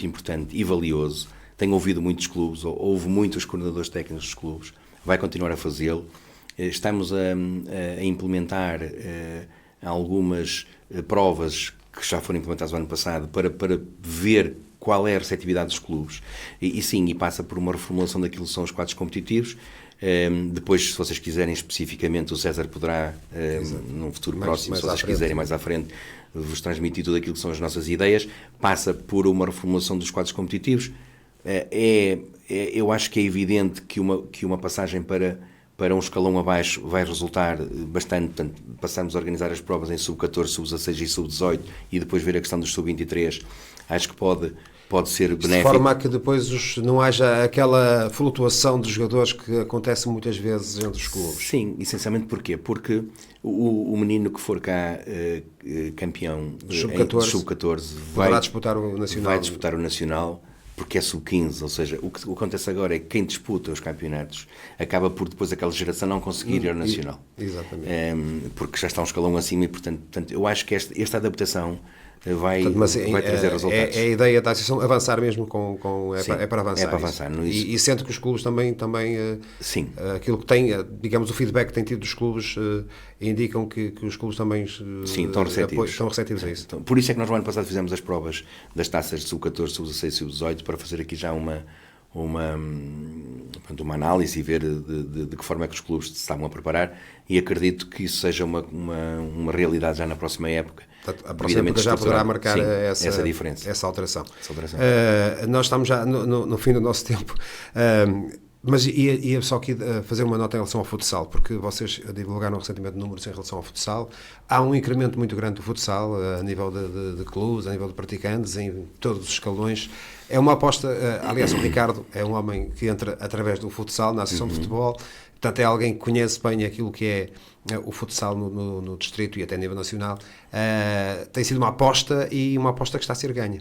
importante e valioso. Tenho ouvido muitos clubes, houve muitos coordenadores técnicos dos clubes, vai continuar a fazê-lo. Estamos a implementar algumas provas que já foram implementadas no ano passado para ver qual é a receptividade dos clubes. E passa por uma reformulação daquilo que são os quadros competitivos. Depois, se vocês quiserem especificamente, o César poderá, num futuro próximo, se vocês quiserem mais à frente, vos transmitir tudo aquilo que são as nossas ideias. Passa por uma reformulação dos quadros competitivos. Eu acho que é evidente que uma passagem para um escalão abaixo vai resultar bastante, portanto, passarmos a organizar as provas em sub-14, sub-16 e sub-18 e depois ver a questão dos sub-23, acho que pode ser benéfico. De forma a que depois não haja aquela flutuação de jogadores que acontece muitas vezes entre os clubes. Sim, essencialmente porquê? Porque o menino que for cá campeão sub-14 vai disputar o Nacional. Vai disputar o Nacional, porque é sub-15, ou seja, o que acontece agora é que quem disputa os campeonatos acaba por depois aquela geração não conseguir ir ao Nacional. Exatamente. Porque já está um escalão acima e, portanto eu acho que esta adaptação vai trazer resultados. É a ideia da associação avançar mesmo é para avançar. É para avançar. E sendo que os clubes também sim. Aquilo que tem, digamos, o feedback que tem tido dos clubes indicam que os clubes também estão receptivos a isso. Então, por isso é que nós no ano passado fizemos as provas das taças de sub-14, sub-16 e sub-18 para fazer aqui já uma análise e ver de que forma é que os clubes se estavam a preparar, e acredito que isso seja uma realidade já na próxima época. A próxima época já poderá marcar essa diferença. Essa alteração. Nós estamos já no fim do nosso tempo. Mas ia só aqui fazer uma nota em relação ao futsal, porque vocês divulgaram recentemente números em relação ao futsal. Há um incremento muito grande do futsal a nível de clubes, a nível de praticantes, em todos os escalões. É uma aposta, aliás, o Ricardo é um homem que entra através do futsal na Associação de Futebol, portanto é alguém que conhece bem aquilo que é o futsal no distrito e até a nível nacional. Tem sido uma aposta, e uma aposta que está a ser ganha.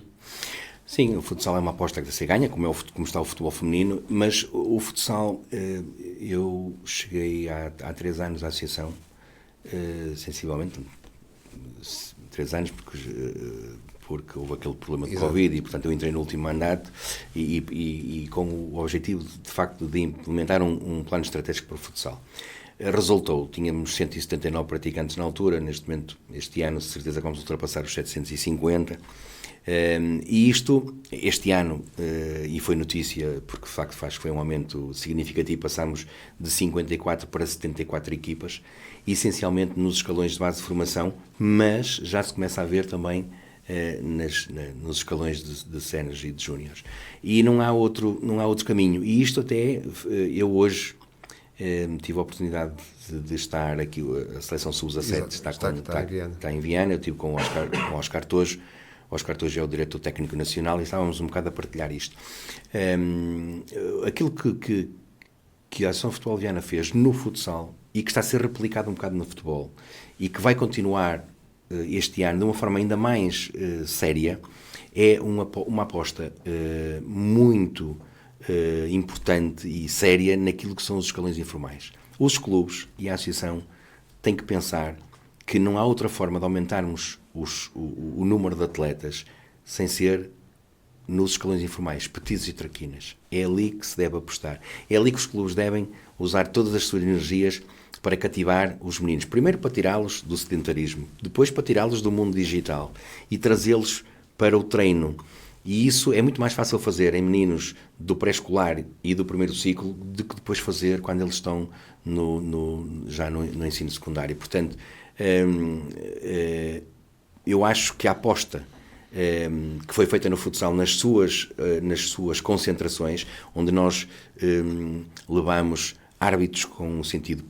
Sim, o futsal é uma aposta que se ganha, como está o futebol feminino, mas o futsal, eu cheguei há 3 anos à associação, sensivelmente, 3 anos, porque houve aquele problema de Covid e, portanto, eu entrei no último mandato e com o objetivo, de facto, de implementar um plano estratégico para o futsal. Resultou, tínhamos 179 praticantes na altura, neste momento, este ano, de certeza que vamos ultrapassar os 750. E isto, este ano, e foi notícia, porque de facto foi um aumento significativo, passámos de 54 para 74 equipas, essencialmente nos escalões de base de formação, mas já se começa a ver também nos escalões de séniores e de júniores. E não há outro caminho. E isto até, eu hoje tive a oportunidade de estar aqui, a seleção sub-17 está em Viana, eu estive com o Oscar Tojo. O Oscar Tojo é o diretor técnico nacional e estávamos um bocado a partilhar isto. Aquilo que a Associação Futebol Viana fez no futsal e que está a ser replicado um bocado no futebol e que vai continuar este ano de uma forma ainda mais séria, é uma aposta muito importante e séria naquilo que são os escalões informais. Os clubes e a associação têm que pensar que não há outra forma de aumentarmos o número de atletas sem ser nos escalões informais, petis e traquinas. É ali que se deve apostar. É ali que os clubes devem usar todas as suas energias para cativar os meninos. Primeiro para tirá-los do sedentarismo, depois para tirá-los do mundo digital e trazê-los para o treino. E isso é muito mais fácil fazer em meninos do pré-escolar e do primeiro ciclo do que depois fazer quando eles estão já no ensino secundário. Portanto, eu acho que a aposta que foi feita no futsal nas suas concentrações, onde nós levamos árbitros com um sentido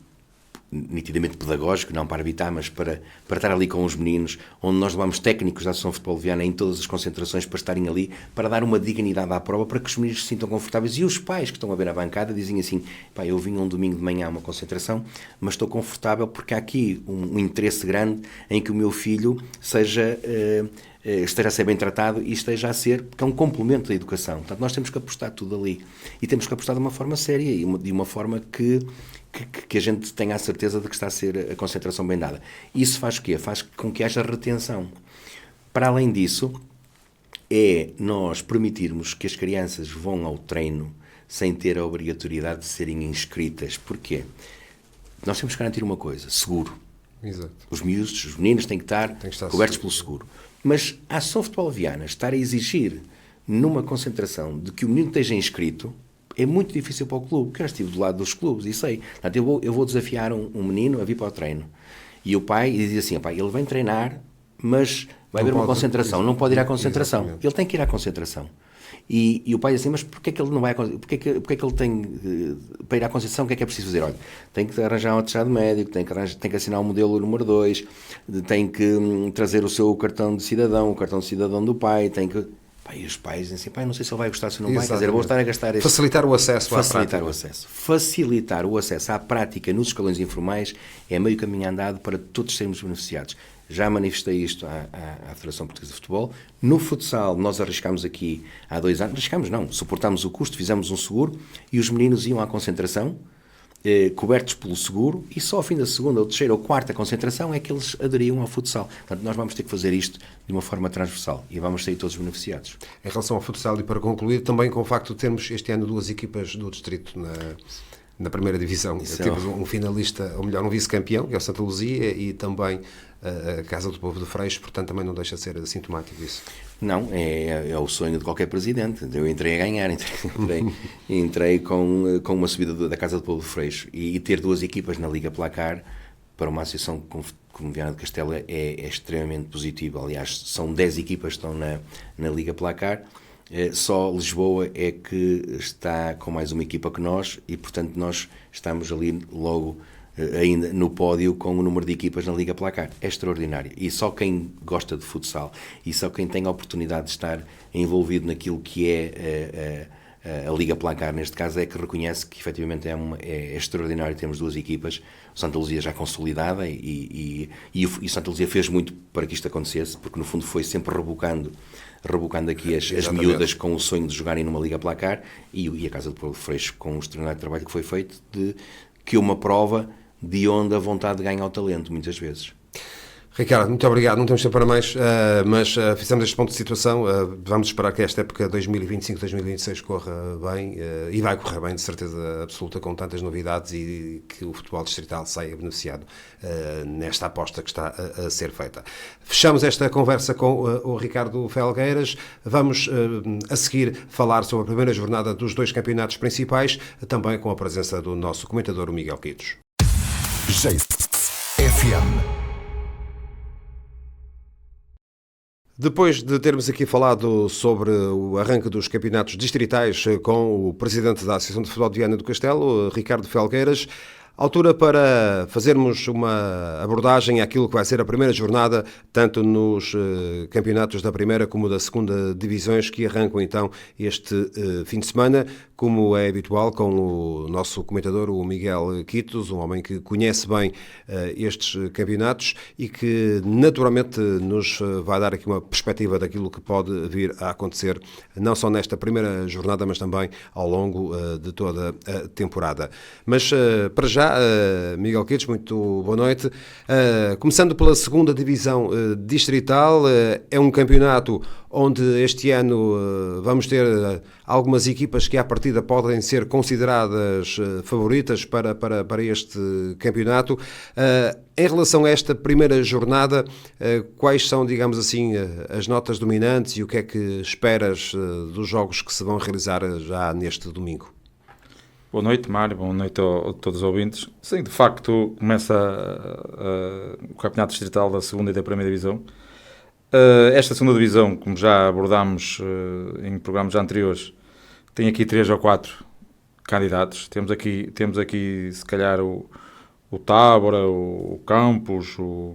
nitidamente pedagógico, não para arbitrar, mas para estar ali com os meninos, onde nós levamos técnicos da Associação Futebol Viana em todas as concentrações para estarem ali, para dar uma dignidade à prova, para que os meninos se sintam confortáveis. E os pais que estão a ver na bancada dizem assim: pá, eu vim um domingo de manhã a uma concentração, mas estou confortável porque há aqui um interesse grande em que o meu filho esteja a ser bem tratado e esteja a ser, porque é um complemento da educação. Portanto, nós temos que apostar tudo ali. E temos que apostar de uma forma séria e de uma forma que a gente tenha a certeza de que está a ser a concentração bem dada. Isso faz o quê? Faz com que haja retenção. Para além disso, é nós permitirmos que as crianças vão ao treino sem ter a obrigatoriedade de serem inscritas. Porquê? Nós temos que garantir uma coisa: seguro. Exato. Os miúdos, os meninos têm que estar cobertos pelo seguro. Mas a Associação Futebol Viana estar a exigir numa concentração de que o menino esteja inscrito é muito difícil para o clube, porque eu estive do lado dos clubes e sei. Portanto, eu vou desafiar um menino a vir para o treino. E o pai diz assim: pai, ele vem treinar, mas vai haver uma concentração, não pode ir à concentração. Exatamente. Ele tem que ir à concentração. E o pai diz assim: mas porquê é que ele não vai porquê é que ele tem para ir à concentração, o que é preciso fazer? Olha, tem que arranjar um atestado médico, tem que assinar o modelo número 2, tem que trazer o seu cartão de cidadão, o cartão de cidadão do pai, tem que... Pai, e os pais dizem assim: pai, não sei se ele vai gostar, se não vai, quer dizer, vou estar a gastar... Facilitar o acesso à prática. Facilitar o acesso à prática nos escalões informais é meio caminho andado para todos sermos beneficiados. Já manifestei isto à Federação Portuguesa de Futebol. No futsal, nós arriscámos aqui há 2 anos, arriscámos não, suportámos o custo, fizemos um seguro e os meninos iam à concentração, cobertos pelo seguro, e só ao fim da segunda, ou terceira ou quarta concentração é que eles aderiam ao futsal. Portanto, nós vamos ter que fazer isto de uma forma transversal e vamos sair todos beneficiados. Em relação ao futsal, e para concluir, também com o facto de termos este ano 2 equipas do distrito na primeira divisão. Temos um finalista, ou melhor, um vice-campeão, que é o Santa Luzia, e também a Casa do Povo de Freixo, portanto também não deixa de ser sintomático isso. Não, é o sonho de qualquer presidente. Eu entrei a ganhar, entrei com uma subida da Casa do Povo de Freixo, e ter 2 equipas na Liga Placar para uma associação como Viana de Castelo é extremamente positivo. Aliás, são 10 equipas que estão na Liga Placar. Só Lisboa é que está com mais uma equipa que nós e, portanto, nós estamos ali logo ainda no pódio com o número de equipas na Liga Placar. É extraordinário. E só quem gosta de futsal e só quem tem a oportunidade de estar envolvido naquilo que é a Liga Placar, neste caso, é que reconhece que efetivamente é extraordinário termos 2 equipas. O Santa Luzia já consolidada e o Santa Luzia fez muito para que isto acontecesse, porque no fundo foi sempre rebocando aqui as miúdas com o sonho de jogarem numa Liga Placar, e a Casa do Povo de Freixo com o extraordinário trabalho que foi feito, que uma prova de onde a vontade ganha o talento, muitas vezes. Ricardo, muito obrigado. Não temos tempo para mais, mas fizemos este ponto de situação. Vamos esperar que esta época 2025-2026 corra bem, e vai correr bem, de certeza absoluta, com tantas novidades, e que o futebol distrital saia beneficiado nesta aposta que está a ser feita. Fechamos esta conversa com o Ricardo Felgueiras. Vamos a seguir falar sobre a primeira jornada dos 2 campeonatos principais, também com a presença do nosso comentador, o Miguel Quitos. FM. Depois de termos aqui falado sobre o arranque dos campeonatos distritais com o presidente da Associação de Futebol de Viana do Castelo, Ricardo Felgueiras, altura para fazermos uma abordagem àquilo que vai ser a primeira jornada, tanto nos campeonatos da primeira como da segunda divisões, que arrancam então este fim de semana, como é habitual, com o nosso comentador, o Miguel Quitos, um homem que conhece bem estes campeonatos e que naturalmente nos vai dar aqui uma perspectiva daquilo que pode vir a acontecer, não só nesta primeira jornada, mas também ao longo de toda a temporada. Mas para já, Miguel Quitos, muito boa noite. Começando pela segunda divisão distrital, é um campeonato onde este ano vamos ter algumas equipas que à partida podem ser consideradas favoritas para este campeonato. Em relação a esta primeira jornada, quais são, digamos assim, as notas dominantes e o que é que esperas dos jogos que se vão realizar já neste domingo? Boa noite, Mário. Boa noite a todos os ouvintes. Sim, de facto, começa o campeonato distrital da segunda e da primeira divisão. Esta segunda divisão, como já abordámos em programas anteriores, tem aqui 3 ou 4 candidatos. Temos aqui se calhar o Tábora, o Campos, o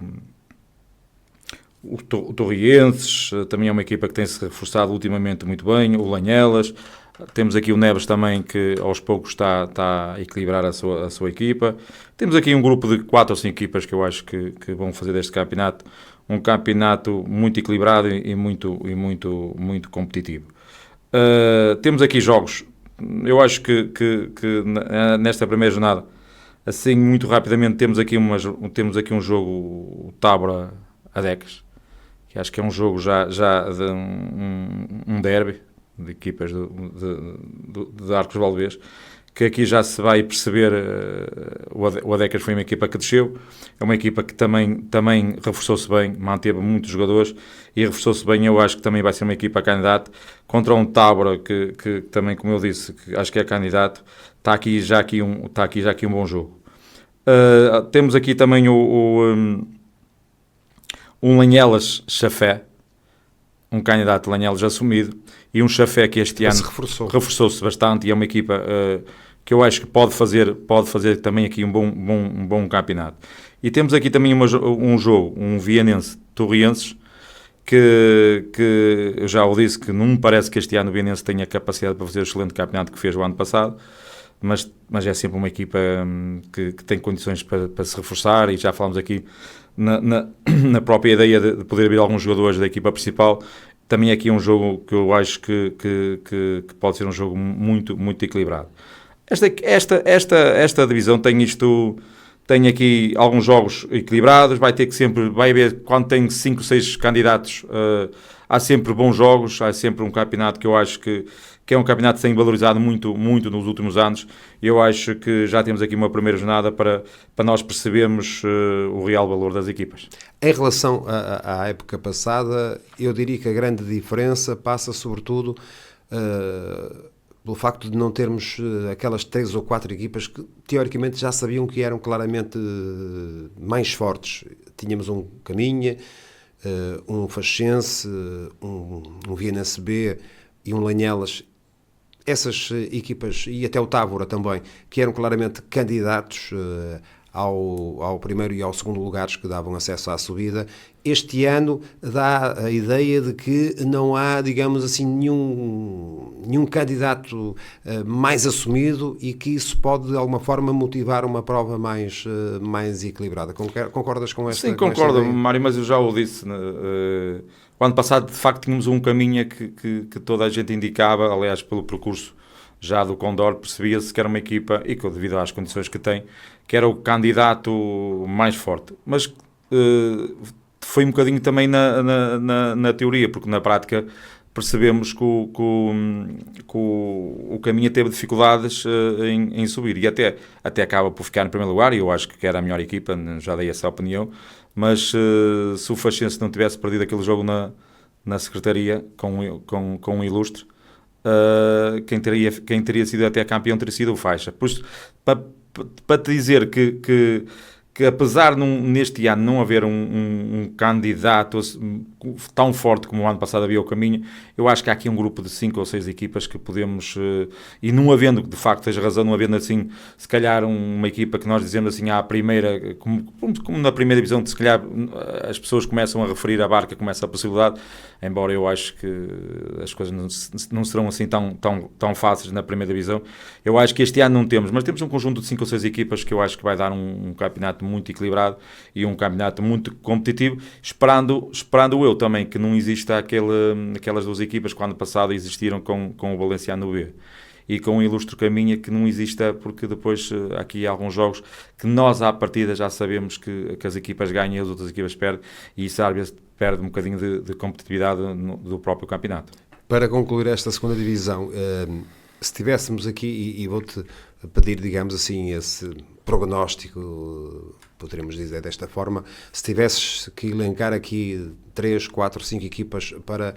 Torrienses, também é uma equipa que tem-se reforçado ultimamente muito bem, o Lanhelas. Temos aqui o Neves também, que aos poucos está a equilibrar a sua equipa. Temos aqui um grupo de 4 ou 5 equipas que eu acho que vão fazer deste campeonato um campeonato muito equilibrado e muito competitivo. Temos aqui jogos, eu acho que nesta primeira jornada, assim muito rapidamente, temos aqui um jogo, o Tábora-Adecas, que acho que é um jogo já de um derby de equipas de Arcos de Valdevez, que aqui já se vai perceber. O Adecas foi uma equipa que desceu, é uma equipa que também reforçou-se bem, manteve muitos jogadores e reforçou-se bem. Eu acho que também vai ser uma equipa candidata contra um Tábora que também, como eu disse, que acho que é candidato. Está aqui já aqui um bom jogo. Temos aqui também um Lanhelas Chafé, um candidato Lanhelas assumido, e um Chafé que este ano reforçou-se bastante e é uma equipa que eu acho que pode fazer também aqui um bom campeonato. E temos aqui também um jogo, um Vianense Torrienses, que eu já o disse, que não me parece que este ano o Vianense tenha capacidade para fazer o excelente campeonato que fez o ano passado, mas é sempre uma equipa que tem condições para se reforçar, e já falámos aqui na própria ideia de poder vir alguns jogadores da equipa principal. Também aqui é um jogo que eu acho que pode ser um jogo muito equilibrado. Esta divisão tem aqui alguns jogos equilibrados, vai haver, quando tem 5 ou 6 candidatos, há sempre bons jogos, há sempre um campeonato que eu acho que é um campeonato que tem valorizado muito nos últimos anos. Eu acho que já temos aqui uma primeira jornada para nós percebermos o real valor das equipas. Em relação à época passada, eu diria que a grande diferença passa sobretudo pelo facto de não termos aquelas 3 ou 4 equipas que teoricamente já sabiam que eram claramente mais fortes. Tínhamos um Caminha, um Faxense, um Vianense B e um Lanhelas. Essas equipas, e até o Tábora também, que eram claramente candidatos ao primeiro e ao segundo lugares, que davam acesso à subida. Este ano dá a ideia de que não há, digamos assim, nenhum candidato mais assumido, e que isso pode de alguma forma motivar uma prova mais equilibrada. Concordas com esta? Sim, concordo, Mário, mas eu já o disse. O ano passado, de facto, tínhamos um caminho que toda a gente indicava, aliás, pelo percurso já do Condor, percebia-se que era uma equipa, e que devido às condições que tem, que era o candidato mais forte. Mas foi um bocadinho também na teoria, porque na prática percebemos que o Caminha teve dificuldades em subir, e até acaba por ficar em primeiro lugar, e eu acho que era a melhor equipa, já dei essa opinião. Mas se o Faxense não tivesse perdido aquele jogo na Secretaria com um ilustre, quem teria sido até campeão teria sido o Faixa. Por isso, para te dizer que que apesar de neste ano não haver um candidato tão forte como o ano passado havia o Caminha, eu acho que há aqui um grupo de 5 ou 6 equipas que podemos, e não havendo, de facto, tens razão, não havendo assim, se calhar uma equipa que nós dizemos assim, à primeira, como na primeira divisão, se calhar as pessoas começam a referir a Barca como essa possibilidade, embora eu acho que as coisas não serão assim tão fáceis na primeira divisão. Eu acho que este ano não temos, mas temos um conjunto de 5 ou 6 equipas que eu acho que vai dar um campeonato muito equilibrado e um campeonato muito competitivo, esperando eu também que não exista aquelas 2 equipas que ano passado existiram com o Valenciano B e com o Ilustre Caminha, que não exista, porque depois aqui há alguns jogos que nós à partida já sabemos que as equipas ganham e as outras equipas perdem, e isso às vezes perde um bocadinho de competitividade do próprio campeonato. Para concluir esta segunda divisão, se tivéssemos aqui, e vou-te pedir, digamos assim, esse prognóstico, poderíamos dizer desta forma, se tivesses que elencar aqui 3, 4, 5 equipas para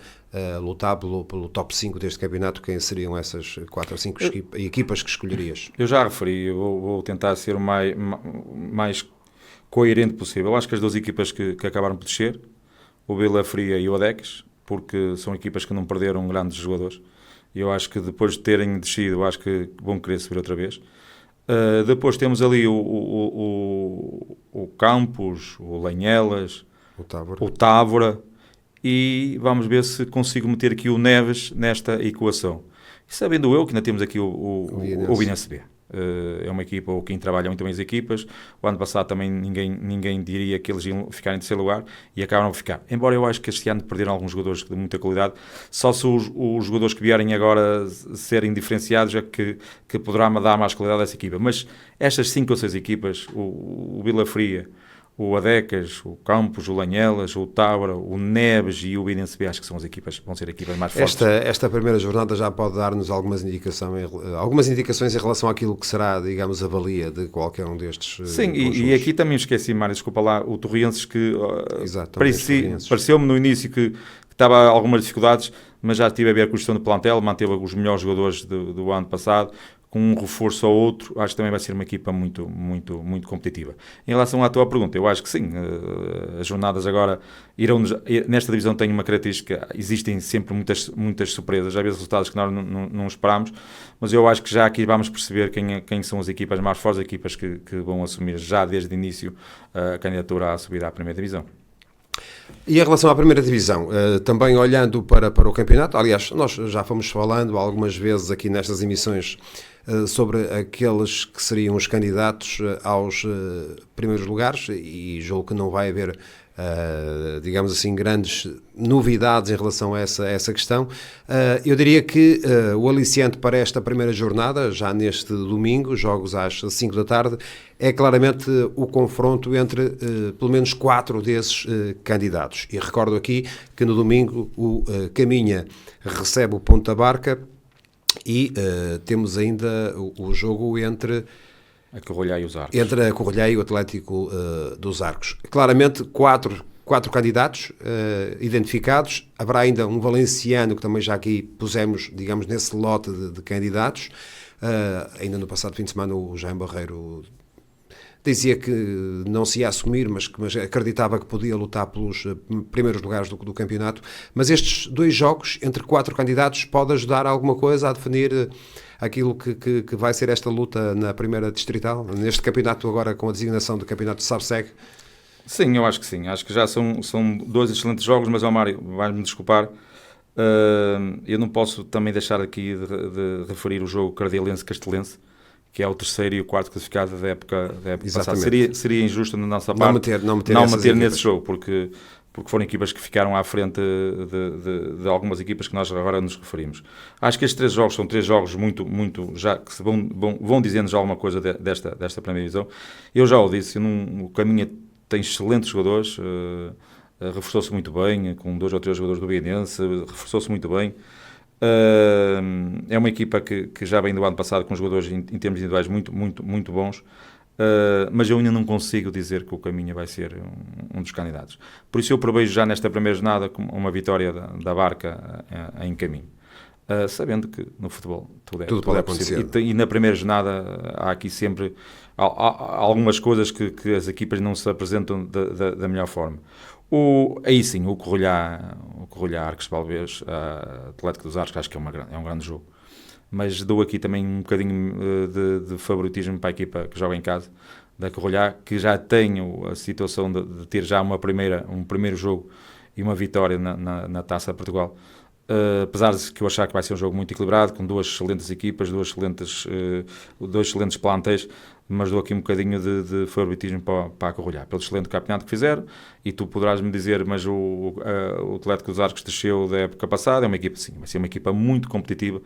lutar pelo top 5 deste campeonato, quem seriam essas 4 ou 5 equipas que escolherias? Eu já referi, eu vou tentar ser o mais coerente possível. Eu acho que as 2 equipas que acabaram por descer, o Vila Fria e o Adeques, porque são equipas que não perderam grandes jogadores. E eu acho que depois de terem descido, eu acho que vão querer subir outra vez. Depois temos ali o Campos, o Lanhelas, o Távora, e vamos ver se consigo meter aqui o Neves nesta equação. E sabendo eu que ainda temos aqui o Vinense B. É uma equipa quem trabalha muito bem as equipas. O ano passado também ninguém diria que eles iam ficar em terceiro lugar e acabaram por ficar. Embora eu acho que este ano perderam alguns jogadores de muita qualidade, só se os jogadores que vierem agora serem diferenciados é que poderá dar mais qualidade a essa equipa. Mas estas 5 ou 6 equipas, o Vila Fria, o Adecas, o Campos, o Lanhelas, o Tábora, o Neves e o Vinense B, acho que vão ser equipas mais fortes. Esta primeira jornada já pode dar-nos algumas indicações em relação àquilo que será, digamos, a valia de qualquer um destes. Sim, e aqui também esqueci, Mário, desculpa lá, o Torrienses, que pareceu-me no início que estava algumas dificuldades, mas já estive a ver a questão do plantel, manteve os melhores jogadores do ano passado, com um reforço ou outro, acho que também vai ser uma equipa muito, muito, muito competitiva. Em relação à tua pergunta, eu acho que sim, as jornadas agora nesta divisão tem uma característica, existem sempre muitas surpresas, às vezes resultados que nós não esperamos, mas eu acho que já aqui vamos perceber quem são as equipas mais fortes, as equipas que vão assumir já desde o início a candidatura à subida à primeira divisão. E em relação à primeira divisão, também olhando para o campeonato, aliás, nós já fomos falando algumas vezes aqui nestas emissões sobre aqueles que seriam os candidatos aos primeiros lugares, e julgo que não vai haver, digamos assim, grandes novidades em relação a essa questão. Eu diria que o aliciante para esta primeira jornada, já neste domingo, jogos às 5 da tarde, é claramente o confronto entre pelo menos 4 desses candidatos. E recordo aqui que no domingo o Caminha recebe o Ponta Barca e temos ainda o jogo entre a Corrolhá e os Arcos. Entre a Corrolhá e o Atlético dos Arcos. Claramente, quatro candidatos identificados. Haverá ainda um valenciano que também já aqui pusemos, digamos, nesse lote de candidatos. Ainda no passado fim de semana o Jaime Barreiro dizia que não se ia assumir, mas acreditava que podia lutar pelos primeiros lugares do campeonato. Mas estes 2 jogos entre 4 candidatos pode ajudar alguma coisa a definir aquilo que vai ser esta luta na primeira distrital, neste campeonato agora com a designação do campeonato de SABSEG? Sim, eu acho que sim. Acho que já são 2 excelentes jogos, mas, Mário, vais-me desculpar, eu não posso também deixar aqui de referir o jogo Cardialense-Castelense, que é o 3º e o 4º classificado da época passada. Seria injusto na nossa parte não meter nesse jogo, porque foram equipas que ficaram à frente de algumas equipas que nós agora nos referimos. Acho que estes 3 jogos são 3 jogos muito, muito, já que vão dizendo já alguma coisa desta primeira divisão. Eu já o disse, o Caminha tem excelentes jogadores, reforçou-se muito bem, com 2 ou 3 jogadores do Bienense, reforçou-se muito bem. É uma equipa que já vem do ano passado com jogadores em termos individuais muito, muito, muito bons, mas eu ainda não consigo dizer que o Caminha vai ser um dos candidatos. Por isso eu prevejo já nesta primeira jornada uma vitória da Barca em Caminho. sabendo que no futebol tudo Tudo pode acontecer. possível. E na primeira jornada há aqui sempre há algumas coisas que as equipas não se apresentam da melhor forma. Aí sim, o Corolhá Arcos de Valdevez, Atlético dos Arcos, acho que é um grande jogo. Mas dou aqui também um bocadinho de favoritismo para a equipa que joga em casa, da Corolhá, que já tenho a situação de ter já um primeiro jogo e uma vitória na Taça de Portugal. Apesar de que eu achar que vai ser um jogo muito equilibrado, com duas excelentes equipas, dois excelentes plantéis, mas dou aqui um bocadinho de favoritismo para a Corolhá, pelo excelente campeonato que fizeram, e tu poderás-me dizer, mas o Atlético dos Arcos desceu da época passada, é uma equipa, sim, vai ser uma equipa muito competitiva,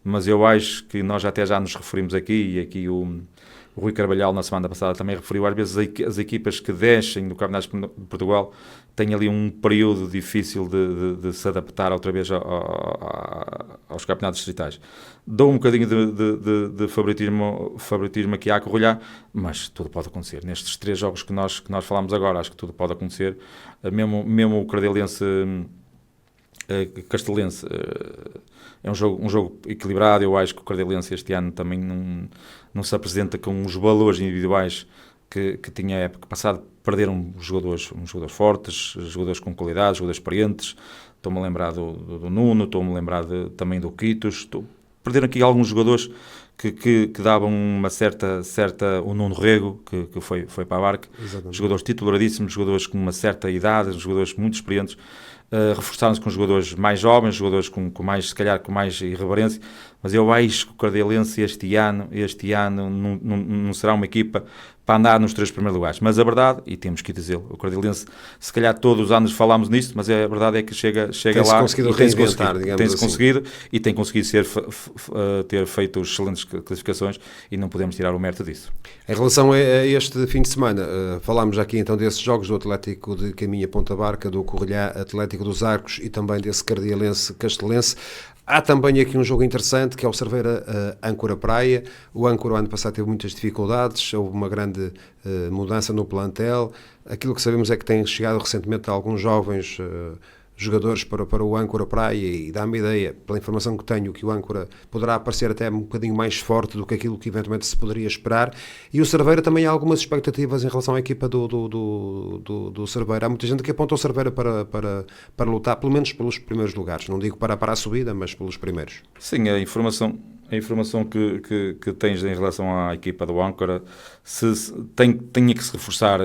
mas eu acho que nós até já nos referimos aqui, e aqui o Rui Carvalhal na semana passada também referiu, às vezes as equipas que descem do Campeonato de Portugal têm ali um período difícil de se adaptar outra vez aos campeonatos distritais. Dou um bocadinho de favoritismo aqui à Corolhá, mas tudo pode acontecer. Nestes 3 jogos que nós falámos agora, acho que tudo pode acontecer. Mesmo o Cardelense Castelense é um jogo equilibrado. Eu acho que o Cardelense este ano também não se apresenta com os valores individuais que tinha a época passada. Perderam jogadores fortes, jogadores com qualidade, jogadores experientes. Estou-me a lembrar do Nuno, estou-me a lembrar também do Quitos. Perderam aqui alguns jogadores que davam uma certa o Nuno Rego, que foi para a Barca. Exatamente. Jogadores titularíssimos, jogadores com uma certa idade, jogadores muito experientes. Reforçaram-se com jogadores mais jovens, jogadores com mais irreverência, mas eu acho que o Cardelense este ano não será uma equipa para andar nos 3 primeiros lugares, mas a verdade, e temos que dizê-lo, o Cardelense, se calhar todos os anos falámos nisto, mas a verdade é que chega lá e tem-se conseguido e tem conseguido ter feito excelentes classificações, e não podemos tirar o mérito disso. Em relação a este fim de semana, falámos aqui então desses jogos do Atlético de Caminha Ponta Barca, do Corolhá Atlético dos Arcos e também desse Cardelense Castelense. Há também aqui um jogo interessante, que é o Cerveira Âncora Praia. O Âncora, o ano passado, teve muitas dificuldades, houve uma grande mudança no plantel. Aquilo que sabemos é que têm chegado recentemente alguns jovens jogadores para o Âncora Praia, e dá-me ideia, pela informação que tenho, que o Âncora poderá aparecer até um bocadinho mais forte do que aquilo que eventualmente se poderia esperar. E o Cerveira também há algumas expectativas em relação à equipa do Cerveira. Há muita gente que aponta o Cerveira para lutar, pelo menos pelos primeiros lugares. Não digo para a subida, mas pelos primeiros. Sim, a informação que tens em relação à equipa do Âncora tenha que se reforçar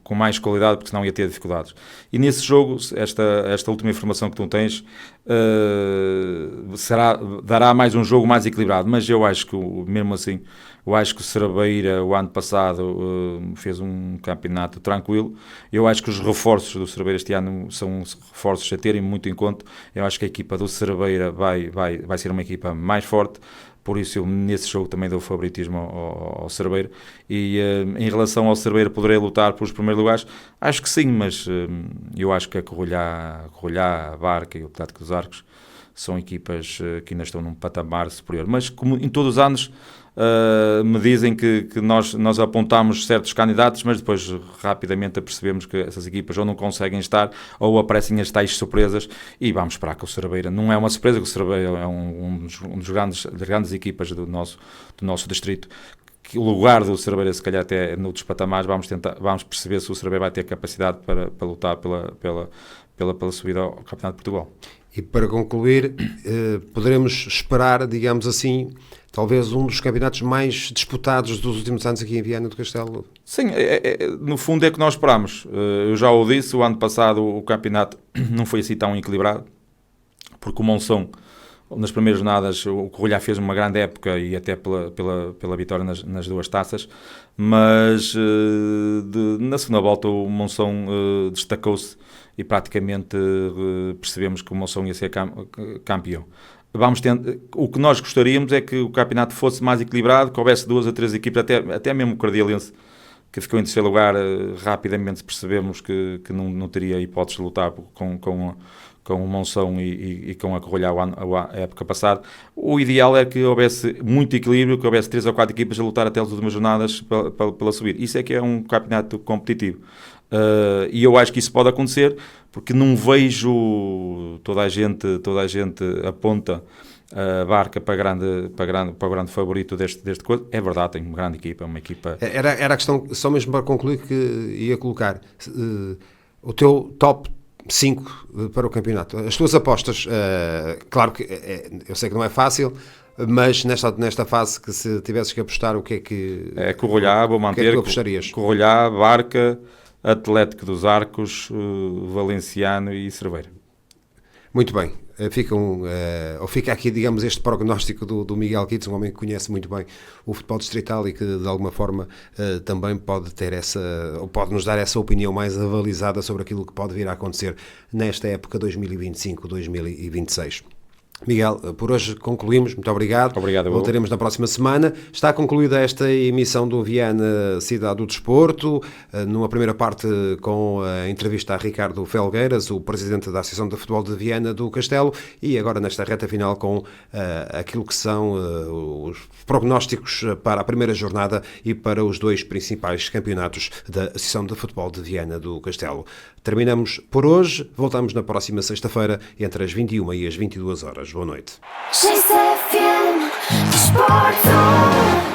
com mais qualidade, porque senão ia ter dificuldades. E nesse jogo, esta última informação que tu tens, dará mais um jogo mais equilibrado, mas eu acho que mesmo assim, eu acho que o Cerveira o ano passado fez um campeonato tranquilo. Eu acho que os reforços do Cerveira este ano são reforços a terem muito em conta. Eu acho que a equipa do Cerveira vai ser uma equipa mais forte, por isso eu nesse jogo também dou favoritismo ao Cerveira. E em relação ao Cerveira, poderei lutar pelos primeiros lugares? Acho que sim, mas eu acho que a Corolhá, a Barca e o Atlético dos Arcos são equipas que ainda estão num patamar superior. Mas como em todos os anos me dizem que nós apontamos certos candidatos, mas depois rapidamente percebemos que essas equipas ou não conseguem estar, ou aparecem as tais surpresas, e vamos esperar que o Cerveira não é uma surpresa, que o Cerveira é um dos grandes equipas do nosso distrito. Que o lugar do Cerveira, se calhar até noutros patamares, vamos perceber se o Cerveira vai ter capacidade para lutar pela subida ao Campeonato de Portugal. E para concluir, poderemos esperar, digamos assim, talvez um dos campeonatos mais disputados dos últimos anos aqui em Viana do Castelo. Sim, no fundo é que nós esperamos. Eu já o disse, o ano passado o campeonato não foi assim tão equilibrado, porque o Monção, nas primeiras jornadas, o Corolhá fez uma grande época e até pela vitória nas 2 taças, mas na segunda volta o Monção destacou-se e praticamente percebemos que o Monção ia ser campeão. O que nós gostaríamos é que o campeonato fosse mais equilibrado, que houvesse 2 a 3 equipas, até mesmo o Cardelense que ficou em terceiro lugar, rapidamente percebemos que não teria hipóteses de lutar com o Monção e com a Corolhão a época passada. O ideal é que houvesse muito equilíbrio, que houvesse 3 ou 4 equipas a lutar até as últimas jornadas pela subida. Isso é que é um campeonato competitivo. E eu acho que isso pode acontecer, porque não vejo toda a gente aponta a Barca para o grande favorito deste coisa. É verdade, tem uma grande equipa, uma equipa... Era a questão, só mesmo para concluir, que ia colocar o teu top 5 para o campeonato. As tuas apostas, claro que eu sei que não é fácil, mas nesta fase, que se tivesses que apostar, o que é que... Corolhá, vou manter. O que é que tu apostarias? Corolhá, Barca, Atlético dos Arcos, Valenciano e Cerveira. Muito bem. Fica aqui, digamos, este prognóstico do Miguel Quites, um homem que conhece muito bem o futebol distrital e que de alguma forma também pode nos dar essa opinião mais avalizada sobre aquilo que pode vir a acontecer nesta época 2025-2026. Miguel, por hoje concluímos. Muito obrigado. Obrigado. Voltaremos na próxima semana. Está concluída esta emissão do Viana Cidade do Desporto, numa primeira parte com a entrevista a Ricardo Felgueiras, o presidente da Associação de Futebol de Viana do Castelo, e agora nesta reta final com aquilo que são os prognósticos para a primeira jornada e para os 2 principais campeonatos da Associação de Futebol de Viana do Castelo. Terminamos por hoje. Voltamos na próxima sexta-feira entre as 21 e as 22 horas. Boa noite. Chase FM, the Sport Zone.